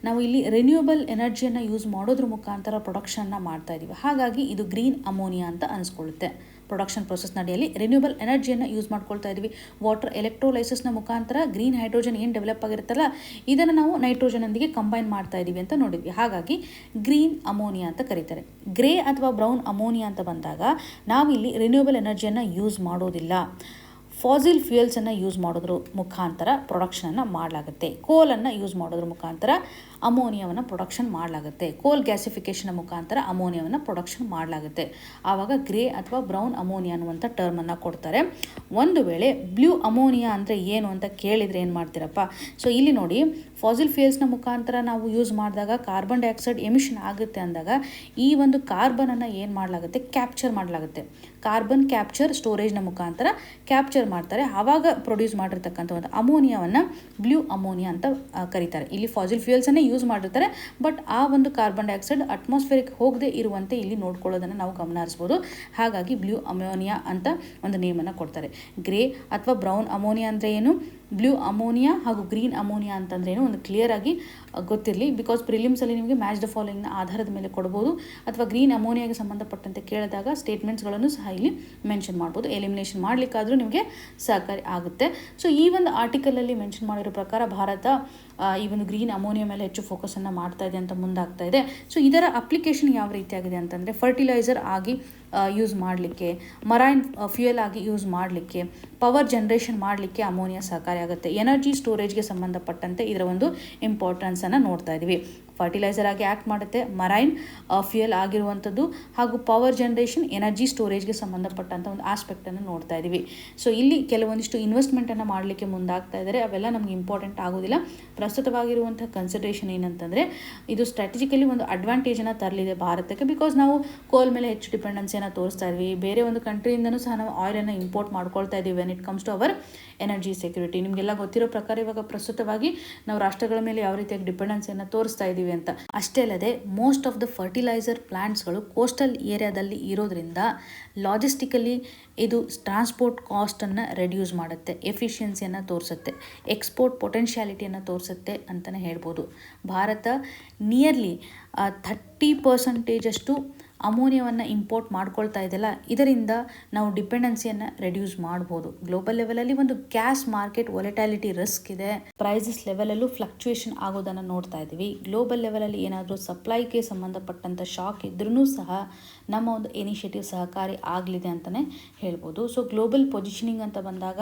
Speaker 1: ನಾವು ಇಲ್ಲಿ ರಿನ್ಯೂಯಬಲ್ ಎನರ್ಜಿಯನ್ನು ಯೂಸ್ ಮಾಡೋದ್ರ ಮುಖಾಂತರ ಪ್ರೊಡಕ್ಷನ್ನ ಮಾಡ್ತಾ ಇದ್ದೀವಿ. ಹಾಗಾಗಿ ಇದು ಗ್ರೀನ್ ಅಮೋನಿಯಾ ಅಂತ ಅನಿಸ್ಕೊಳ್ಳುತ್ತೆ. ಪ್ರೊಡಕ್ಷನ್ ಪ್ರೊಸೆಸ್ ನಡೆಯಲ್ಲಿ ರಿನ್ಯೂಬಲ್ ಎನರ್ಜಿಯನ್ನು ಯೂಸ್ ಮಾಡ್ಕೊಳ್ತಾ ಇದ್ದೀವಿ. ವಾಟರ್ ಎಲೆಕ್ಟ್ರೋಲೈಸಿಸ್ನ ಮುಖಾಂತರ ಗ್ರೀನ್ ಹೈಡ್ರೋಜನ್ ಏನು ಡೆವಲಪ್ ಆಗಿರುತ್ತಲ್ಲ, ಇದನ್ನು ನಾವು ನೈಟ್ರೋಜನ್ನೊಂದಿಗೆ ಕಂಬೈನ್ ಮಾಡ್ತಾ ಇದ್ದೀವಿ ಅಂತ ನೋಡಿದ್ವಿ. ಹಾಗಾಗಿ ಗ್ರೀನ್ ಅಮೋನಿಯಾ ಅಂತ ಕರೀತಾರೆ. ಗ್ರೇ ಅಥವಾ ಬ್ರೌನ್ ಅಮೋನಿಯಾ ಅಂತ ಬಂದಾಗ ನಾವಿಲ್ಲಿ ರಿನ್ಯೂಬಲ್ ಎನರ್ಜಿಯನ್ನು ಯೂಸ್ ಮಾಡೋದಿಲ್ಲ. ಫಾಸಿಲ್ ಫ್ಯೂಯಲ್ಸನ್ನು ಯೂಸ್ ಮಾಡೋದ್ರ ಮುಖಾಂತರ ಪ್ರೊಡಕ್ಷನನ್ನು ಮಾಡಲಾಗುತ್ತೆ. ಕೋಲನ್ನು ಯೂಸ್ ಮಾಡೋದ್ರ ಮುಖಾಂತರ ಅಮೋನಿಯಾವನ್ನು ಪ್ರೊಡಕ್ಷನ್ ಮಾಡಲಾಗುತ್ತೆ. ಕೋಲ್ ಗ್ಯಾಸಿಫಿಕೇಷನ್ ಮುಖಾಂತರ ಅಮೋನಿಯಾವನ್ನು ಪ್ರೊಡಕ್ಷನ್ ಮಾಡಲಾಗುತ್ತೆ. ಆವಾಗ ಗ್ರೇ ಅಥವಾ ಬ್ರೌನ್ ಅಮೋನಿಯಾ ಅನ್ನುವಂಥ ಟರ್ಮನ್ನು ಕೊಡ್ತಾರೆ. ಒಂದು ವೇಳೆ ಬ್ಲೂ ಅಮೋನಿಯಾ ಅಂದರೆ ಏನು ಅಂತ ಕೇಳಿದರೆ ಏನು ಮಾಡ್ತೀರಪ್ಪ? ಸೊ ಇಲ್ಲಿ ನೋಡಿ, ಫಾಸಿಲ್ ಫ್ಯೂಯಲ್ಸ್ನ ಮುಖಾಂತರ ನಾವು ಯೂಸ್ ಮಾಡಿದಾಗ ಕಾರ್ಬನ್ ಡೈಆಕ್ಸೈಡ್ ಎಮಿಷನ್ ಆಗುತ್ತೆ ಅಂದಾಗ ಈ ಒಂದು ಕಾರ್ಬನನ್ನು ಏನು ಮಾಡಲಾಗುತ್ತೆ, ಕ್ಯಾಪ್ಚರ್ ಮಾಡಲಾಗುತ್ತೆ. ಕಾರ್ಬನ್ ಕ್ಯಾಪ್ಚರ್ ಸ್ಟೋರೇಜ್ನ ಮುಖಾಂತರ ಕ್ಯಾಪ್ಚರ್ ಮಾಡ್ತಾರೆ. ಆವಾಗ ಪ್ರೊಡ್ಯೂಸ್ ಮಾಡಿರ್ತಕ್ಕಂಥ ಒಂದು ಅಮೋನಿಯಾವನ್ನು ಬ್ಲೂ ಅಮೋನಿಯಾ ಅಂತ ಕರೀತಾರೆ. ಇಲ್ಲಿ ಫಾಸಿಲ್ ಫ್ಯೂಯಲ್ಸನ್ನೇ ಯೂಸ್ ಮಾಡಿರ್ತಾರೆ, ಬಟ್ ಆ ಒಂದು ಕಾರ್ಬನ್ ಡೈಆಕ್ಸೈಡ್ ಅಟ್ಮಾಸ್ಫಿಯರ್ಗೆ ಹೋಗದೆ ಇರುವಂತೆ ಇಲ್ಲಿ ನೋಡ್ಕೊಳ್ಳೋದನ್ನು ನಾವು ಗಮನ ಹರಿಸ್ಬೋದು. ಹಾಗಾಗಿ ಬ್ಲೂ ಅಮೋನಿಯಾ ಅಂತ ಒಂದು ನೇಮನ್ನು ಕೊಡ್ತಾರೆ. ಗ್ರೇ ಅಥವಾ ಬ್ರೌನ್ ಅಮೋನಿಯಾ ಅಂದರೆ ಏನು, ಬ್ಲೂ ಅಮೋನಿಯಾ ಹಾಗೂ ಗ್ರೀನ್ ಅಮೋನಿಯಾ ಅಂತಂದ್ರೆ ಏನು ಒಂದು ಕ್ಲಿಯರ್ ಆಗಿ ಗೊತ್ತಿರಲಿ. ಬಿಕಾಸ್ ಪ್ರಿಲಿಮ್ಸಲ್ಲಿ ನಿಮಗೆ ಮ್ಯಾಚ್ ದ ಫಾಲೋಯಿಂಗ್ನ ಆಧಾರದ ಮೇಲೆ ಕೊಡ್ಬೋದು, ಅಥವಾ ಗ್ರೀನ್ ಅಮೋನಿಯಾಗೆ ಸಂಬಂಧಪಟ್ಟಂತೆ ಕೇಳಿದಾಗ ಸ್ಟೇಟ್ಮೆಂಟ್ಸ್ಗಳನ್ನು ಸಹ ಇಲ್ಲಿ ಮೆನ್ಷನ್ ಮಾಡ್ಬೋದು. ಎಲಿಮಿನೇಷನ್ ಮಾಡಲಿಕ್ಕಾದರೂ ನಿಮಗೆ ಸಹಕಾರಿ ಆಗುತ್ತೆ. ಸೊ ಈ ಒಂದು ಆರ್ಟಿಕಲಲ್ಲಿ ಮೆನ್ಷನ್ ಮಾಡಿರೋ ಪ್ರಕಾರ ಭಾರತ ಈ ಒಂದು ಗ್ರೀನ್ ಅಮೋನಿಯಾ ಮೇಲೆ ಹೆಚ್ಚು ಫೋಕಸನ್ನು ಮಾಡ್ತಾ ಇದೆ ಅಂತ ಮುಂದಾಗ್ತಾ ಇದೆ. ಸೊ ಇದರ ಅಪ್ಲಿಕೇಶನ್ ಯಾವ ರೀತಿಯಾಗಿದೆ ಅಂತಂದರೆ, ಫರ್ಟಿಲೈಸರ್ ಆಗಿ ಯೂಸ್ ಮಾಡಲಿಕ್ಕೆ, ಮರೈನ್ ಫ್ಯೂಯಲ್ ಆಗಿ ಯೂಸ್ ಮಾಡಲಿಕ್ಕೆ, ಪವರ್ ಜನ್ರೇಷನ್ ಮಾಡಲಿಕ್ಕೆ ಅಮೋನಿಯಾ ಸಹಕಾರಿ ಆಗುತ್ತೆ. ಎನರ್ಜಿ ಸ್ಟೋರೇಜ್ಗೆ ಸಂಬಂಧಪಟ್ಟಂತೆ ಇದರ ಒಂದು ಇಂಪಾರ್ಟೆನ್ಸನ್ನು ನೋಡ್ತಾ ಇದ್ದೀವಿ. ಫರ್ಟಿಲೈಸರ್ ಆಗಿ ಆ್ಯಕ್ಟ್ ಮಾಡುತ್ತೆ, ಮರೈನ್ ಫ್ಯೂಯಲ್ ಆಗಿರುವಂಥದ್ದು, ಹಾಗೂ ಪವರ್ ಜನ್ರೇಷನ್, ಎನರ್ಜಿ ಸ್ಟೋರೇಜ್ಗೆ ಸಂಬಂಧಪಟ್ಟಂಥ ಒಂದು ಆಸ್ಪೆಕ್ಟನ್ನು ನೋಡ್ತಾ ಇದ್ದೀವಿ. ಸೊ ಇಲ್ಲಿ ಕೆಲವೊಂದಿಷ್ಟು ಇನ್ವೆಸ್ಟ್ಮೆಂಟನ್ನು ಮಾಡಲಿಕ್ಕೆ ಮುಂದಾಗ್ತಾ ಇದ್ದಾರೆ. ಅವೆಲ್ಲ ನಮಗೆ ಇಂಪಾರ್ಟೆಂಟ್ ಆಗೋದಿಲ್ಲ. ಪ್ರಸ್ತುತವಾಗಿರುವಂಥ ಕನ್ಸಿಡರೇಷನ್ ಏನಂತಂದರೆ, ಇದು ಸ್ಟ್ರಾಟಜಿಕಲಿ ಒಂದು ಅಡ್ವಾಂಟೇಜನ್ನು ತರಲಿದೆ ಭಾರತಕ್ಕೆ. ಬಿಕಾಸ್ ನಾವು ಕೋಲ್ ಮೇಲೆ ಹೆಚ್ಚು ಡಿಪೆಂಡೆನ್ಸಿಯನ್ನು ತೋರಿಸ್ತಾ ಇದ್ವಿ. ಬೇರೆ ಒಂದು ಕಂಟ್ರಿಯಿಂದನೂ ಸಹ ನಾವು ಆಯಿಲನ್ನು ಇಂಪೋರ್ಟ್ ಮಾಡ್ಕೊಳ್ತಾ ಇದ್ದೀವಿ when it comes to our energy security. ನಿಮಗೆಲ್ಲ ಗೊತ್ತಿರೋ ಪ್ರಕಾರ ಇವಾಗ ಪ್ರಸ್ತುತವಾಗಿ ನಾವು ರಾಷ್ಟ್ರಗಳ ಮೇಲೆ ಯಾವ ರೀತಿಯಾಗಿ ಡಿಪೆಂಡೆನ್ಸಿಯನ್ನು ತೋರಿಸ್ತಾ ಇದ್ದೀವಿ ಅಂತ. ಅಷ್ಟೇ ಅಲ್ಲದೆ ಮೋಸ್ಟ್ ಆಫ್ ದ ಫರ್ಟಿಲೈಸರ್ ಪ್ಲಾಂಟ್ಸ್ಗಳು ಕೋಸ್ಟಲ್ ಏರಿಯಾದಲ್ಲಿ ಇರೋದ್ರಿಂದ ಲಾಜಿಸ್ಟಿಕಲಿ ಇದು ಟ್ರಾನ್ಸ್ಪೋರ್ಟ್ ಕಾಸ್ಟನ್ನು ರೆಡ್ಯೂಸ್ ಮಾಡುತ್ತೆ, ಎಫಿಷಿಯನ್ಸಿಯನ್ನು ತೋರಿಸುತ್ತೆ, ಎಕ್ಸ್ಪೋರ್ಟ್ ಪೊಟೆನ್ಷಿಯಾಲಿಟಿಯನ್ನು ತೋರಿಸುತ್ತೆ ಅಂತಲೇ ಹೇಳ್ಬೋದು. ಭಾರತ ನಿಯರ್ಲಿ 30% ಅಮೋನಿಯಾವನ್ನು ಇಂಪೋರ್ಟ್ ಮಾಡ್ಕೊಳ್ತಾ ಇದೆಯಲ್ಲ, ಇದರಿಂದ ನಾವು ಡಿಪೆಂಡೆನ್ಸಿಯನ್ನು ರೆಡ್ಯೂಸ್ ಮಾಡ್ಬೋದು. ಗ್ಲೋಬಲ್ ಲೆವೆಲಲ್ಲಿ ಒಂದು ಗ್ಯಾಸ್ ಮಾರ್ಕೆಟ್ ವೊಲೆಟಾಲಿಟಿ ರಿಸ್ಕ್ ಇದೆ. ಪ್ರೈಸಸ್ ಲೆವೆಲಲ್ಲೂ ಫ್ಲಕ್ಚುಯೇಷನ್ ಆಗೋದನ್ನು ನೋಡ್ತಾ ಇದ್ದೀವಿ. ಗ್ಲೋಬಲ್ ಲೆವೆಲಲ್ಲಿ ಏನಾದರೂ ಸಪ್ಲೈಗೆ ಸಂಬಂಧಪಟ್ಟಂಥ ಶಾಕ್ ಇದ್ರೂ ಸಹ ನಮ್ಮ ಒಂದು ಇನಿಷಿಯೇಟಿವ್ ಸಹಕಾರಿ ಆಗಲಿದೆ ಅಂತಲೇ ಹೇಳ್ಬೋದು. ಸೊ ಗ್ಲೋಬಲ್ ಪೊಸಿಷನಿಂಗ್ ಅಂತ ಬಂದಾಗ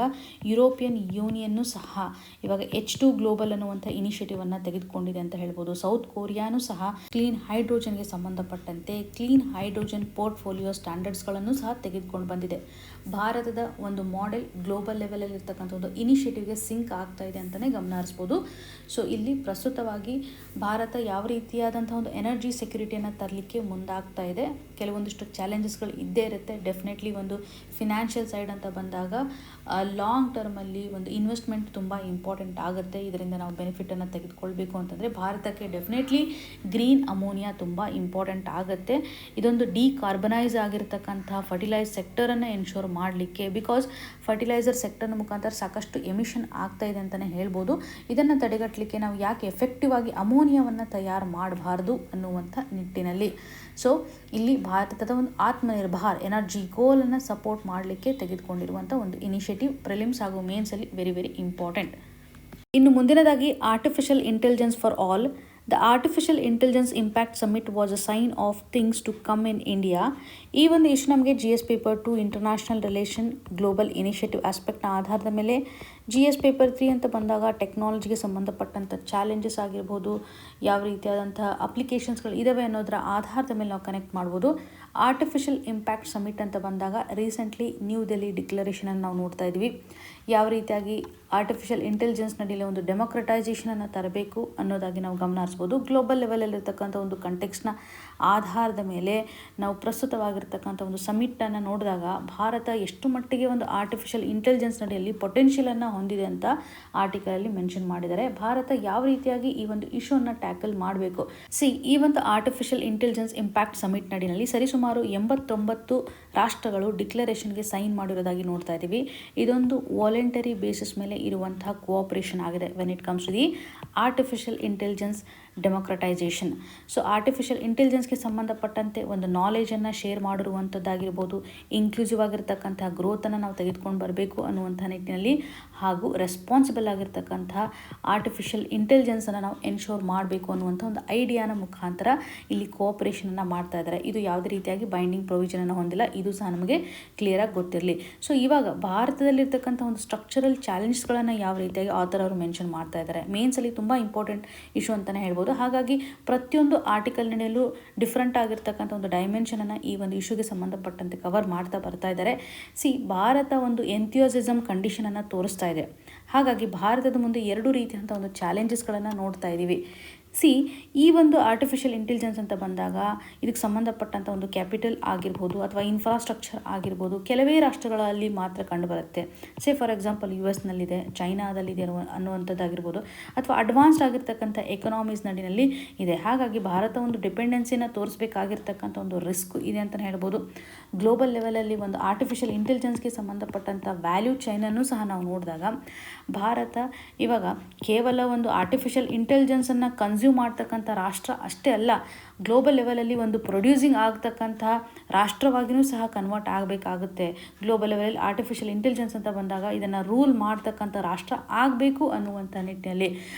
Speaker 1: ಯುರೋಪಿಯನ್ ಯೂನಿಯನ್ನು ಸಹ ಇವಾಗ H2 ಗ್ಲೋಬಲ್ ಅನ್ನುವಂಥ ಇನಿಷಿಯೇಟಿವನ್ನು ತೆಗೆದುಕೊಂಡಿದೆ ಅಂತ ಹೇಳ್ಬೋದು. ಸೌತ್ ಕೊರಿಯಾನು ಸಹ ಕ್ಲೀನ್ ಹೈಡ್ರೋಜನ್ಗೆ ಸಂಬಂಧಪಟ್ಟಂತೆ ಕ್ಲೀನ್ ಹೈಡ್ರೋಜನ್ ಪೋರ್ಟ್ಫೋಲಿಯೋ ಸ್ಟ್ಯಾಂಡರ್ಡ್ಸ್ಗಳನ್ನು ಸಹ ತೆಗೆದುಕೊಂಡು ಬಂದಿದೆ. ಭಾರತದ ಒಂದು ಮಾಡೆಲ್ ಗ್ಲೋಬಲ್ ಲೆವೆಲಲ್ಲಿ ಇರ್ತಕ್ಕಂಥ ಒಂದು ಇನಿಷಿಯೇಟಿವ್ಗೆ ಸಿಂಕ್ ಆಗ್ತಾ ಇದೆ ಅಂತಲೇ ಗಮನ ಹರಿಸ್ಬೋದು. ಸೊ ಇಲ್ಲಿ ಪ್ರಸ್ತುತವಾಗಿ ಭಾರತ ಯಾವ ರೀತಿಯಾದಂಥ ಒಂದು ಎನರ್ಜಿ ಸೆಕ್ಯೂರಿಟಿಯನ್ನು ತರಲಿಕ್ಕೆ ಮುಂದಾಗ್ತಾ ಇದೆ. ಕೆಲವೊಂದಿಷ್ಟು ಚಾಲೆಂಜಸ್ಗಳು ಇದ್ದೇ ಇರುತ್ತೆ. ಡೆಫಿನೆಟ್ಲಿ ಒಂದು ಫಿನಾನ್ಷಿಯಲ್ ಸೈಡ್ ಅಂತ ಬಂದಾಗ ಲಾಂಗ್ ಟರ್ಮಲ್ಲಿ ಒಂದು ಇನ್ವೆಸ್ಟ್ಮೆಂಟ್ ತುಂಬ ಇಂಪಾರ್ಟೆಂಟ್ ಆಗುತ್ತೆ. ಇದರಿಂದ ನಾವು ಬೆನಿಫಿಟನ್ನು ತೆಗೆದುಕೊಳ್ಬೇಕು ಅಂತಂದರೆ ಭಾರತಕ್ಕೆ ಡೆಫಿನೆಟ್ಲಿ ಗ್ರೀನ್ ಅಮೋನಿಯಾ ತುಂಬ ಇಂಪಾರ್ಟೆಂಟ್ ಆಗುತ್ತೆ. ಇದೊಂದು ಡಿಕಾರ್ಬನೈಸ್ ಆಗಿರ್ತಕ್ಕಂಥ ಫರ್ಟಿಲೈಸ್ ಸೆಕ್ಟರನ್ನು ಎನ್ಶೋರ್ ಮಾಡಲಿಕ್ಕೆ, ಬಿಕಾಸ್ ಫರ್ಟಿಲೈಸರ್ ಸೆಕ್ಟರ್ನ ಮುಖಾಂತರ ಸಾಕಷ್ಟು ಎಮಿಷನ್ ಆಗ್ತಾ ಇದೆ ಅಂತಲೇ ಹೇಳ್ಬೋದು. ಇದನ್ನು ತಡೆಗಟ್ಟಲಿಕ್ಕೆ ನಾವು ಯಾಕೆ ಎಫೆಕ್ಟಿವ್ ಆಗಿ ಅಮೋನಿಯಾವನ್ನು ತಯಾರು ಮಾಡಬಾರ್ದು ಅನ್ನುವಂಥ ನಿಟ್ಟಿನಲ್ಲಿ ಸೊ ಇಲ್ಲಿ ಭಾರತದ ಒಂದು ಆತ್ಮನಿರ್ಭರ್ ಎನರ್ಜಿ ಗೋಲನ್ನು ಸಪೋರ್ಟ್ ಮಾಡಲಿಕ್ಕೆ ತೆಗೆದುಕೊಂಡಿರುವಂಥ ಒಂದು ಇನಿಷಿಯೇಟಿವ್ ಪ್ರಿಲಿಮ್ಸ್ ಹಾಗೂ ಮೇನ್ಸಲ್ಲಿ ವೆರಿ ವೆರಿ ಇಂಪಾರ್ಟೆಂಟ್. ಇನ್ನು ಮುಂದಿನದಾಗಿ artificial intelligence for all. The artificial intelligence impact summit was a sign of things to come in India. ಈ ಒಂದು ಇಶ್ಯೂ ನಮಗೆ GS paper 2 international relation global initiative ಆಸ್ಪೆಕ್ಟ್ನ ಆಧಾರದ ಮೇಲೆ, GS ಪೇಪರ್ 3 ಅಂತ ಬಂದಾಗ ಟೆಕ್ನಾಲಜಿಗೆ ಸಂಬಂಧಪಟ್ಟಂಥ ಚಾಲೆಂಜಸ್ ಆಗಿರ್ಬೋದು, ಯಾವ ರೀತಿಯಾದಂಥ ಅಪ್ಲಿಕೇಶನ್ಸ್ಗಳು ಇದ್ದಾವೆ ಅನ್ನೋದರ ಆಧಾರದ ಮೇಲೆ ನಾವು ಕನೆಕ್ಟ್ ಮಾಡ್ಬೋದು. ಆರ್ಟಿಫಿಷಿಯಲ್ ಇಂಪ್ಯಾಕ್ಟ್ ಸಮಿಟ್ ಅಂತ ಬಂದಾಗ ರೀಸೆಂಟ್ಲಿ ನ್ಯೂ ಡೆಲ್ಲಿ ಡಿಕ್ಲರೇಷನನ್ನು ನಾವು ನೋಡ್ತಾ ಇದ್ವಿ. ಯಾವ ರೀತಿಯಾಗಿ ಆರ್ಟಿಫಿಷಿಯಲ್ ಇಂಟೆಲಿಜೆನ್ಸ್ ನಡಿಯಲ್ಲಿ ಒಂದು ಡೆಮೋಕ್ರಟೈಸೇಷನನ್ನು ತರಬೇಕು ಅನ್ನೋದಾಗಿ ನಾವು ಗಮನ ಹರಿಸ್ಬೋದು. ಗ್ಲೋಬಲ್ ಲೆವೆಲಲ್ಲಿರ್ತಕ್ಕಂಥ ಒಂದು ಕಂಟೆಕ್ಸ್ನ ಆಧಾರದ ಮೇಲೆ ನಾವು ಪ್ರಸ್ತುತವಾಗಿರ್ತಕ್ಕಂಥ ಒಂದು ಸಮಿಟನ್ನು ನೋಡಿದಾಗ ಭಾರತ ಎಷ್ಟು ಮಟ್ಟಿಗೆ ಒಂದು ಆರ್ಟಿಫಿಷಿಯಲ್ ಇಂಟೆಲಿಜೆನ್ಸ್ ನಡಿಯಲ್ಲಿ ಪೊಟೆನ್ಷಿಯಲನ್ನು ಹೊಂದಿದೆ ಅಂತ ಆರ್ಟಿಕಲಲ್ಲಿ ಮೆನ್ಷನ್ ಮಾಡಿದ್ದಾರೆ. ಭಾರತ ಯಾವ ರೀತಿಯಾಗಿ ಈ ಒಂದು ಇಶ್ಯೂನ ಟ್ಯಾಕಲ್ ಮಾಡಬೇಕು. ಈ ಒಂದು ಆರ್ಟಿಫಿಷಿಯಲ್ ಇಂಟೆಲಿಜೆನ್ಸ್ ಇಂಪ್ಯಾಕ್ಟ್ ಸಮಿಟ್ ನಡಿನಲ್ಲಿ ಸರಿಸುಮಾರು 89 ರಾಷ್ಟ್ರಗಳು ಡಿಕ್ಲರೇಷನ್ಗೆ ಸೈನ್ ಮಾಡಿರೋದಾಗಿ ನೋಡ್ತಾ ಇದ್ದೀವಿ. ಇದೊಂದು ವಾಲಂಟರಿ ಬೇಸಿಸ್ ಮೇಲೆ ಇರುವಂತಹ ಕೋಆಪರೇಷನ್ ಆಗಿದೆ when it comes to the artificial intelligence democratisation. So artificial ಇಂಟೆಲಿಜೆನ್ಸ್ಗೆ ಸಂಬಂಧಪಟ್ಟಂತೆ ಒಂದು ನಾಲೆಜನ್ನು ಶೇರ್ ಮಾಡಿರುವಂಥದ್ದಾಗಿರ್ಬೋದು, ಇನ್ಕ್ಲೂಸಿವ್ ಆಗಿರ್ತಕ್ಕಂತಹ ಗ್ರೋತನ್ನು ನಾವು ತೆಗೆದುಕೊಂಡು ಬರಬೇಕು ಅನ್ನುವಂಥ ನಿಟ್ಟಿನಲ್ಲಿ, ಹಾಗೂ ರೆಸ್ಪಾನ್ಸಿಬಲ್ ಆಗಿರ್ತಕ್ಕಂತಹ ಆರ್ಟಿಫಿಷಿಯಲ್ ಇಂಟೆಲಿಜೆನ್ಸನ್ನು ನಾವು ಎನ್ಶೋರ್ ಮಾಡಬೇಕು ಅನ್ನುವಂಥ ಒಂದು ಐಡಿಯಾನ ಮುಖಾಂತರ ಇಲ್ಲಿ ಕೋಆಪರೇಷನನ್ನು ಮಾಡ್ತಾ ಇದ್ದಾರೆ. ಇದು ಯಾವುದೇ ರೀತಿಯಾಗಿ ಬೈಂಡಿಂಗ್ ಪ್ರೊವಿಷನನ್ನು ಹೊಂದಿಲ್ಲ. ಇದು ಸಹ ನಮಗೆ ಕ್ಲಿಯರಾಗಿ ಗೊತ್ತಿರಲಿ. ಸೊ ಇವಾಗ ಭಾರತದಲ್ಲಿರ್ತಕ್ಕಂಥ ಒಂದು ಸ್ಟ್ರಕ್ಚರಲ್ ಚಾಲೆಂಜಸ್ಗಳನ್ನು ಯಾವ ರೀತಿಯಾಗಿ ಆಥರ್ ಅವರು ಮೆನ್ಷನ್ ಮಾಡ್ತಾ ಇದ್ದಾರೆ. ಮೇನ್ಸಲ್ಲಿ ತುಂಬ ಇಂಪಾರ್ಟೆಂಟ್ ಇಶ್ಯೂ ಅಂತಲೇ ಹೇಳ್ಬೋದು. ಹಾಗಾಗಿ ಪ್ರತಿಯೊಂದು ಆರ್ಟಿಕಲ್ ನಡೆಯಲು ಡಿಫ್ರೆಂಟ್ ಆಗಿರ್ತಕ್ಕಂಥ ಒಂದು ಡೈಮೆನ್ಷನನ್ನು ಈ ಒಂದು ಇಶ್ಯೂಗೆ ಸಂಬಂಧಪಟ್ಟಂತೆ ಕವರ್ ಮಾಡ್ತಾ ಬರ್ತಾ ಇದ್ದಾರೆ. ಭಾರತ ಒಂದು ಎಂಥ್ಯೂಸಿಸಮ್ ಕಂಡೀಷನನ್ನು ತೋರಿಸ್ತಾ ಇದೆ. ಹಾಗಾಗಿ ಭಾರತದ ಮುಂದೆ ಎರಡು ರೀತಿಯಂಥ ಒಂದು ಚಾಲೆಂಜಸ್ಗಳನ್ನು ನೋಡ್ತಾ ಇದ್ದೀವಿ. ಈ ಒಂದು ಆರ್ಟಿಫಿಷಿಯಲ್ ಇಂಟೆಲಿಜೆನ್ಸ್ ಅಂತ ಬಂದಾಗ ಇದಕ್ಕೆ ಸಂಬಂಧಪಟ್ಟಂಥ ಒಂದು ಕ್ಯಾಪಿಟಲ್ ಆಗಿರ್ಬೋದು ಅಥವಾ ಇನ್ಫ್ರಾಸ್ಟ್ರಕ್ಚರ್ ಆಗಿರ್ಬೋದು ಕೆಲವೇ ರಾಷ್ಟ್ರಗಳಲ್ಲಿ ಮಾತ್ರ ಕಂಡುಬರುತ್ತೆ. ಫಾರ್ ಎಕ್ಸಾಂಪಲ್ US ಚೈನಾದಲ್ಲಿದೆ ಅನ್ನುವಂಥದ್ದಾಗಿರ್ಬೋದು, ಅಥವಾ ಅಡ್ವಾನ್ಸ್ಡ್ ಆಗಿರ್ತಕ್ಕಂಥ ಎಕನಾಮೀಸ್ ನಡಿನಲ್ಲಿ ಇದೆ. ಹಾಗಾಗಿ ಭಾರತ ಒಂದು ಡಿಪೆಂಡೆನ್ಸಿನ ತೋರಿಸಬೇಕಾಗಿರ್ತಕ್ಕಂಥ ಒಂದು ರಿಸ್ಕ್ ಇದೆ ಅಂತಲೇ ಹೇಳ್ಬೋದು. ಗ್ಲೋಬಲ್ ಲೆವೆಲಲ್ಲಿ ಒಂದು ಆರ್ಟಿಫಿಷಿಯಲ್ ಇಂಟೆಲಿಜೆನ್ಸ್ಗೆ ಸಂಬಂಧಪಟ್ಟಂಥ ವ್ಯಾಲ್ಯೂ ಚೈನನ್ನು ಸಹ ನಾವು ನೋಡಿದಾಗ ಭಾರತ ಇವಾಗ ಕೇವಲ ಒಂದು ಆರ್ಟಿಫಿಷಿಯಲ್ ಇಂಟೆಲಿಜೆನ್ಸನ್ನು ಕನ್ಸ್ಯೂಮ್ ಮಾಡ್ತಕ್ಕಂಥ ರಾಷ್ಟ್ರ ಅಷ್ಟೇ ಅಲ್ಲ, ಗ್ಲೋಬಲ್ ಲೆವೆಲಲ್ಲಿ ಒಂದು ಪ್ರೊಡ್ಯೂಸಿಂಗ್ ಆಗ್ತಕ್ಕಂಥ ರಾಷ್ಟ್ರವಾಗಿಯೂ ಸಹ ಕನ್ವರ್ಟ್ ಆಗಬೇಕಾಗುತ್ತೆ. ಗ್ಲೋಬಲ್ ಲೆವೆಲಲ್ಲಿ ಆರ್ಟಿಫಿಷಿಯಲ್ ಇಂಟೆಲಿಜೆನ್ಸ್ ಅಂತ ಬಂದಾಗ ಇದನ್ನು ರೂಲ್ ಮಾಡ್ತಕ್ಕಂಥ ರಾಷ್ಟ್ರ ಆಗಬೇಕು ಅನ್ನುವಂಥ ನಿಟ್ಟಿನಲ್ಲಿ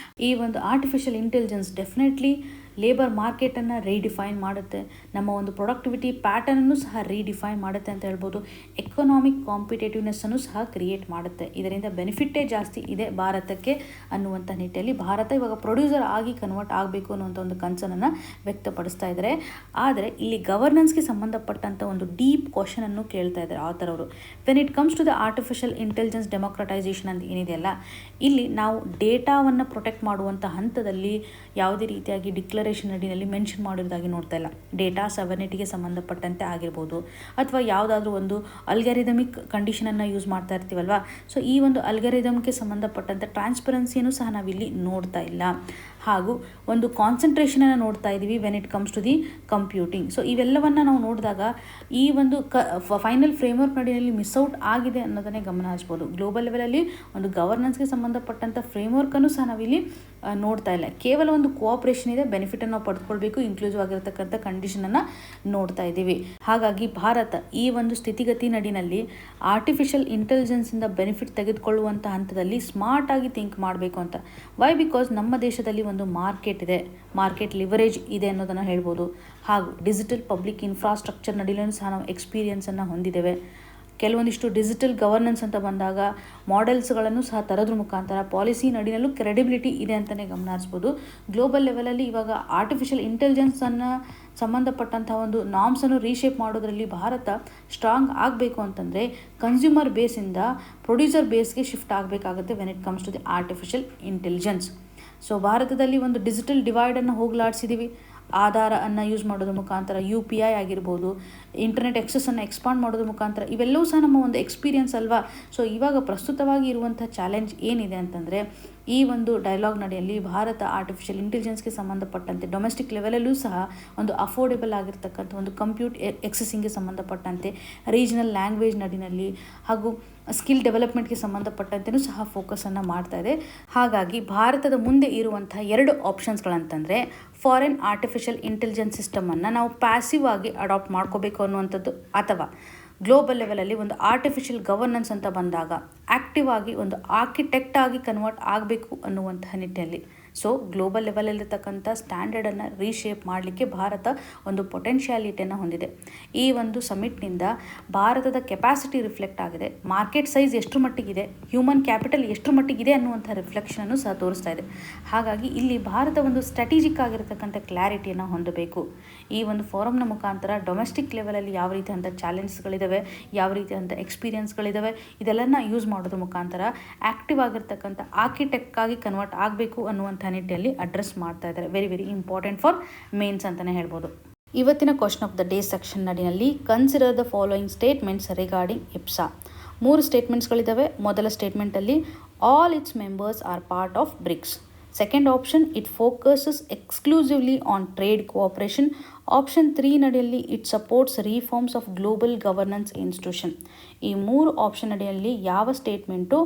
Speaker 1: ಈ ಒಂದು ಆರ್ಟಿಫಿಷಿಯಲ್ ಇಂಟೆಲಿಜೆನ್ಸ್ ಡೆಫಿನೆಟ್ಲಿ ಲೇಬರ್ ಮಾರ್ಕೆಟನ್ನು ರೀಡಿಫೈನ್ ಮಾಡುತ್ತೆ, ನಮ್ಮ ಒಂದು ಪ್ರೊಡಕ್ಟಿವಿಟಿ ಪ್ಯಾಟರ್ನನ್ನು ಸಹ ರೀಡಿಫೈನ್ ಮಾಡುತ್ತೆ ಅಂತ ಹೇಳ್ಬೋದು. ಎಕನಾಮಿಕ್ ಕಾಂಪಿಟೇಟಿವ್ನೆಸ್ಸನ್ನು ಸಹ ಕ್ರಿಯೇಟ್ ಮಾಡುತ್ತೆ. ಇದರಿಂದ ಬೆನಿಫಿಟ್ಟೇ ಜಾಸ್ತಿ ಇದೆ ಭಾರತಕ್ಕೆ ಅನ್ನುವಂಥ ನಿಟ್ಟಿನಲ್ಲಿ ಭಾರತ ಇವಾಗ ಪ್ರೊಡ್ಯೂಸರ್ ಆಗಿ ಕನ್ವರ್ಟ್ ಆಗಬೇಕು ಅನ್ನುವಂಥ ಒಂದು ಕನ್ಸರ್ನನ್ನು ವ್ಯಕ್ತಪಡಿಸ್ತಾ ಇದ್ದಾರೆ. ಆದರೆ ಇಲ್ಲಿ ಗವರ್ನೆನ್ಸ್ಗೆ ಸಂಬಂಧಪಟ್ಟಂಥ ಒಂದು ಡೀಪ್ ಕ್ವಶನನ್ನು ಕೇಳ್ತಾ ಇದ್ದಾರೆ ಆಥರ್ ಅವರು. When it comes to the artificial intelligence democratisation ಅಂತ ಏನಿದೆಯಲ್ಲ, ಇಲ್ಲಿ ನಾವು ಡೇಟಾವನ್ನು ಪ್ರೊಟೆಕ್ಟ್ ಮಾಡುವಂಥ ಹಂತದಲ್ಲಿ ಯಾವುದೇ ರೀತಿಯಾಗಿ ಡಿಕ್ಲರೇಷನ್ ಅಡಿನಲ್ಲಿ ಮೆನ್ಷನ್ ಮಾಡಿರೋದಾಗಿ ನೋಡ್ತಾ ಇಲ್ಲ. ಡೇಟಾ ಸವರ್ನಿಟಿಗೆ ಸಂಬಂಧಪಟ್ಟಂತೆ ಆಗಿರ್ಬೋದು, ಅಥವಾ ಯಾವುದಾದ್ರೂ ಒಂದು ಅಲ್ಗಾರಿದಮಿಕ್ ಕಂಡೀಷನನ್ನು ಯೂಸ್ ಮಾಡ್ತಾ ಇರ್ತೀವಲ್ವಾ, ಸೊ ಈ ಒಂದು ಅಲ್ಗಾರಿದಮ್ಗೆ ಸಂಬಂಧಪಟ್ಟಂತೆ ಟ್ರಾನ್ಸ್ಪರೆನ್ಸಿಯನ್ನು ಸಹ ನಾವಿಲ್ಲಿ ನೋಡ್ತಾ ಇಲ್ಲ. ಹಾಗೂ ಒಂದು ಕಾನ್ಸಂಟ್ರೇಷನನ್ನು ನೋಡ್ತಾ ಇದ್ದೀವಿ when it comes to the computing. So ಇವೆಲ್ಲವನ್ನು ನಾವು ನೋಡಿದಾಗ ಈ ಒಂದು ಫೈನಲ್ ಫ್ರೇಮ್ವರ್ಕ್ ನಡಿಯಲ್ಲಿ ಮಿಸ್ಔಟ್ ಆಗಿದೆ ಅನ್ನೋದನ್ನೇ ಗಮನ ಹರಿಸ್ಬೋದು. ಗ್ಲೋಬಲ್ ಲೆವೆಲಲ್ಲಿ ಒಂದು ಗವರ್ನೆನ್ಸ್ಗೆ ಸಂಬಂಧಪಟ್ಟಂಥ ಫ್ರೇಮ್ವರ್ಕನ್ನು ಸಹ ನಾವಿಲ್ಲಿ ನೋಡ್ತಾ ಇಲ್ಲ. ಕೇವಲ ಒಂದು ಕೋಆಪರೇಷನ್ ಇದೆ, ಬೆನಿಫಿಟನ್ನು ನಾವು ಪಡ್ಕೊಳ್ಬೇಕು, ಇನ್ಕ್ಲೂಸಿವ್ ಆಗಿರ್ತಕ್ಕಂಥ ಕಂಡೀಷನನ್ನು ನೋಡ್ತಾ ಇದ್ದೀವಿ. ಹಾಗಾಗಿ ಭಾರತ ಈ ಒಂದು ಸ್ಥಿತಿಗತಿ ನಡಿನಲ್ಲಿ ಆರ್ಟಿಫಿಷಿಯಲ್ ಇಂಟೆಲಿಜೆನ್ಸಿಂದ ಬೆನಿಫಿಟ್ ತೆಗೆದುಕೊಳ್ಳುವಂಥ ಹಂತದಲ್ಲಿ ಸ್ಮಾರ್ಟ್ ಆಗಿ ಥಿಂಕ್ ಮಾಡಬೇಕು ಅಂತ. ವೈ? ಬಿಕಾಸ್ ನಮ್ಮ ದೇಶದಲ್ಲಿ ಒಂದು ಮಾರ್ಕೆಟ್ ಇದೆ, ಮಾರ್ಕೆಟ್ ಲಿವರೇಜ್ ಇದೆ ಅನ್ನೋದನ್ನು ಹೇಳ್ಬೋದು. ಹಾಗೂ ಡಿಜಿಟಲ್ ಪಬ್ಲಿಕ್ ಇನ್ಫ್ರಾಸ್ಟ್ರಕ್ಚರ್ ನಡಿಲೂ ಸಹ ನಾವು ಎಕ್ಸ್ಪೀರಿಯನ್ಸನ್ನು ಹೊಂದಿದ್ದೇವೆ. ಕೆಲವೊಂದಿಷ್ಟು ಡಿಜಿಟಲ್ ಗವರ್ನೆನ್ಸ್ ಅಂತ ಬಂದಾಗ ಮಾಡೆಲ್ಸ್ಗಳನ್ನು ಸಹ ತರೋದ್ರ ಮುಖಾಂತರ ಪಾಲಿಸಿ ನಡಿನಲ್ಲೂ ಕ್ರೆಡಿಬಿಲಿಟಿ ಇದೆ ಅಂತಲೇ ಗಮನ ಹರಿಸ್ಬೋದು. ಗ್ಲೋಬಲ್ ಲೆವೆಲಲ್ಲಿ ಇವಾಗ ಆರ್ಟಿಫಿಷಿಯಲ್ ಇಂಟೆಲಿಜೆನ್ಸನ್ನು ಸಂಬಂಧಪಟ್ಟಂಥ ಒಂದು ನಾರ್ಮ್ಸನ್ನು ರೀಶೇಪ್ ಮಾಡೋದರಲ್ಲಿ ಭಾರತ ಸ್ಟ್ರಾಂಗ್ ಆಗಬೇಕು ಅಂತಂದರೆ ಕನ್ಸ್ಯೂಮರ್ ಬೇಸಿಂದ ಪ್ರೊಡ್ಯೂಸರ್ ಬೇಸ್ಗೆ ಶಿಫ್ಟ್ ಆಗಬೇಕಾಗುತ್ತೆ when it comes to the artificial intelligence. So ಭಾರತದಲ್ಲಿ ಒಂದು ಡಿಜಿಟಲ್ ಡಿವೈಡನ್ನು ಹೋಗಲಾಡಿಸಿದ್ದೀವಿ. ಆಧಾರವನ್ನು ಯೂಸ್ ಮಾಡೋದ್ರ ಮುಖಾಂತರ UPI ಆಗಿರ್ಬೋದು, ಇಂಟರ್ನೆಟ್ ಎಕ್ಸೆಸನ್ನು ಎಕ್ಸ್ಪಾಂಡ್ ಮಾಡೋದ್ರ ಮುಖಾಂತರ ಇವೆಲ್ಲವೂ ಸಹ ನಮ್ಮ ಒಂದು ಎಕ್ಸ್ಪೀರಿಯನ್ಸ್ ಅಲ್ವಾ. ಸೊ ಇವಾಗ ಪ್ರಸ್ತುತವಾಗಿ ಇರುವಂಥ ಚಾಲೆಂಜ್ ಏನಿದೆ ಅಂತಂದರೆ ಈ ಒಂದು ಡೈಲಾಗ್ ನಡಿಯಲ್ಲಿ ಭಾರತ ಆರ್ಟಿಫಿಷಿಯಲ್ ಇಂಟೆಲಿಜೆನ್ಸ್ಗೆ ಸಂಬಂಧಪಟ್ಟಂತೆ ಡೊಮೆಸ್ಟಿಕ್ ಲೆವೆಲಲ್ಲೂ ಸಹ ಒಂದು ಅಫೋರ್ಡೆಬಲ್ ಆಗಿರ್ತಕ್ಕಂಥ ಒಂದು ಕಂಪ್ಯೂಟ್ ಎಕ್ಸೆಸಿಂಗ್ಗೆ ಸಂಬಂಧಪಟ್ಟಂತೆ ರೀಜನಲ್ ಲ್ಯಾಂಗ್ವೇಜ್ ನಡಿನಲ್ಲಿ ಹಾಗೂ ಸ್ಕಿಲ್ ಡೆವಲಪ್ಮೆಂಟ್ಗೆ ಸಂಬಂಧಪಟ್ಟಂತೆಯೂ ಸಹ ಫೋಕಸನ್ನು ಮಾಡ್ತಾ ಇದೆ. ಹಾಗಾಗಿ ಭಾರತದ ಮುಂದೆ ಇರುವಂಥ ಎರಡು ಆಪ್ಷನ್ಸ್ಗಳಂತಂದರೆ ಫಾರಿನ್ ಆರ್ಟಿಫಿಷಿಯಲ್ ಇಂಟೆಲಿಜೆನ್ಸ್ ಸಿಸ್ಟಮನ್ನು ನಾವು ಪ್ಯಾಸಿವ್ ಆಗಿ ಅಡಾಪ್ಟ್ ಮಾಡ್ಕೋಬೇಕು ಅನ್ನುವಂಥದ್ದು, ಅಥವಾ ಗ್ಲೋಬಲ್ ಲೆವೆಲಲ್ಲಿ ಒಂದು ಆರ್ಟಿಫಿಷಿಯಲ್ ಗವರ್ನೆನ್ಸ್ ಅಂತ ಬಂದಾಗ ಆ್ಯಕ್ಟಿವ್ ಆಗಿ ಒಂದು ಆರ್ಕಿಟೆಕ್ಟ್ ಆಗಿ ಕನ್ವರ್ಟ್ ಆಗಬೇಕು ಅನ್ನುವಂತಹ ನಿಟ್ಟಿನಲ್ಲಿ. ಸೊ ಗ್ಲೋಬಲ್ ಲೆವೆಲಲ್ಲಿರ್ತಕ್ಕಂಥ ಸ್ಟ್ಯಾಂಡರ್ಡನ್ನು ರೀಶೇಪ್ ಮಾಡಲಿಕ್ಕೆ ಭಾರತ ಒಂದು ಪೊಟೆನ್ಷಿಯಾಲಿಟಿಯನ್ನು ಹೊಂದಿದೆ. ಈ ಒಂದು ಸಮಿಟ್ನಿಂದ ಭಾರತದ ಕೆಪಾಸಿಟಿ ರಿಫ್ಲೆಕ್ಟ್ ಆಗಿದೆ, ಮಾರ್ಕೆಟ್ ಸೈಜ್ ಎಷ್ಟು ಮಟ್ಟಿಗಿದೆ, ಹ್ಯೂಮನ್ ಕ್ಯಾಪಿಟಲ್ ಎಷ್ಟು ಮಟ್ಟಿಗಿದೆ ಅನ್ನುವಂಥ ರಿಫ್ಲೆಕ್ಷನನ್ನು ಸಹ ತೋರಿಸ್ತಾ ಇದೆ. ಹಾಗಾಗಿ ಇಲ್ಲಿ ಭಾರತ ಒಂದು ಸ್ಟ್ರಾಟಜಿಕ್ ಆಗಿರತಕ್ಕಂಥ ಕ್ಲಾರಿಟಿಯನ್ನು ಹೊಂದಬೇಕು. ಈ ಒಂದು ಫೋರಮ್ನ ಮುಖಾಂತರ ಡೊಮೆಸ್ಟಿಕ್ ಲೆವೆಲಲ್ಲಿ ಯಾವ ರೀತಿಯಂಥ ಚಾಲೆಂಜ್ಗಳಿದ್ದಾವೆ, ಯಾವ ರೀತಿಯಂಥ ಎಕ್ಸ್ಪೀರಿಯನ್ಸ್ಗಳಿದ್ದಾವೆ, ಇದೆಲ್ಲನ ಯೂಸ್ ಮಾಡೋದ್ರ ಮುಖಾಂತರ ಆ್ಯಕ್ಟಿವ್ ಆಗಿರ್ತಕ್ಕಂಥ ಆರ್ಕಿಟೆಕ್ಟಾಗಿ ಕನ್ವರ್ಟ್ ಆಗಬೇಕು ಅನ್ನುವಂಥ ನಿಟ್ಟಿನಲ್ಲಿ ಅಡ್ರೆಸ್ ಮಾಡ್ತಾ ಇದ್ದಾರೆ. Very very important for mains ಅಂತಲೇ ಹೇಳ್ಬೋದು. ಇವತ್ತಿನ question of the day section ನಡಿನಲ್ಲಿ consider the following statements regarding IBSA. 3 ಸ್ಟೇಟ್ಮೆಂಟ್ಸ್ಗಳಿದ್ದಾವೆ. ಮೊದಲ ಸ್ಟೇಟ್ಮೆಂಟಲ್ಲಿ all its members are part of BRICS. Second option it focuses exclusively on trade cooperation. Option 3 ನಡಿಯಲ್ಲಿ it supports reforms of global governance institution. ಈ 3 option ಅಡಿಯಲ್ಲಿ ಯಾವ statement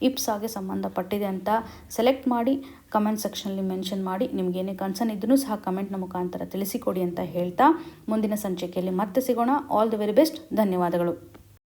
Speaker 1: ಇಪ್ಸಾಗೆ ಸಂಬಂಧಪಟ್ಟಿದೆ ಅಂತ select ಮಾಡಿ ಕಮೆಂಟ್ ಸೆಕ್ಷನಲ್ಲಿ ಮೆನ್ಷನ್ ಮಾಡಿ. ನಿಮಗೇನೇ ಕನ್ಸರ್ನ್ ಇದ್ರೂ ಸಹ ಕಮೆಂಟ್ನ ಮುಖಾಂತರ ತಿಳಿಸಿಕೊಡಿ ಅಂತ ಹೇಳ್ತಾ ಮುಂದಿನ ಸಂಚಿಕೆಯಲ್ಲಿ ಮತ್ತೆ ಸಿಗೋಣ. All the very best. ಧನ್ಯವಾದಗಳು.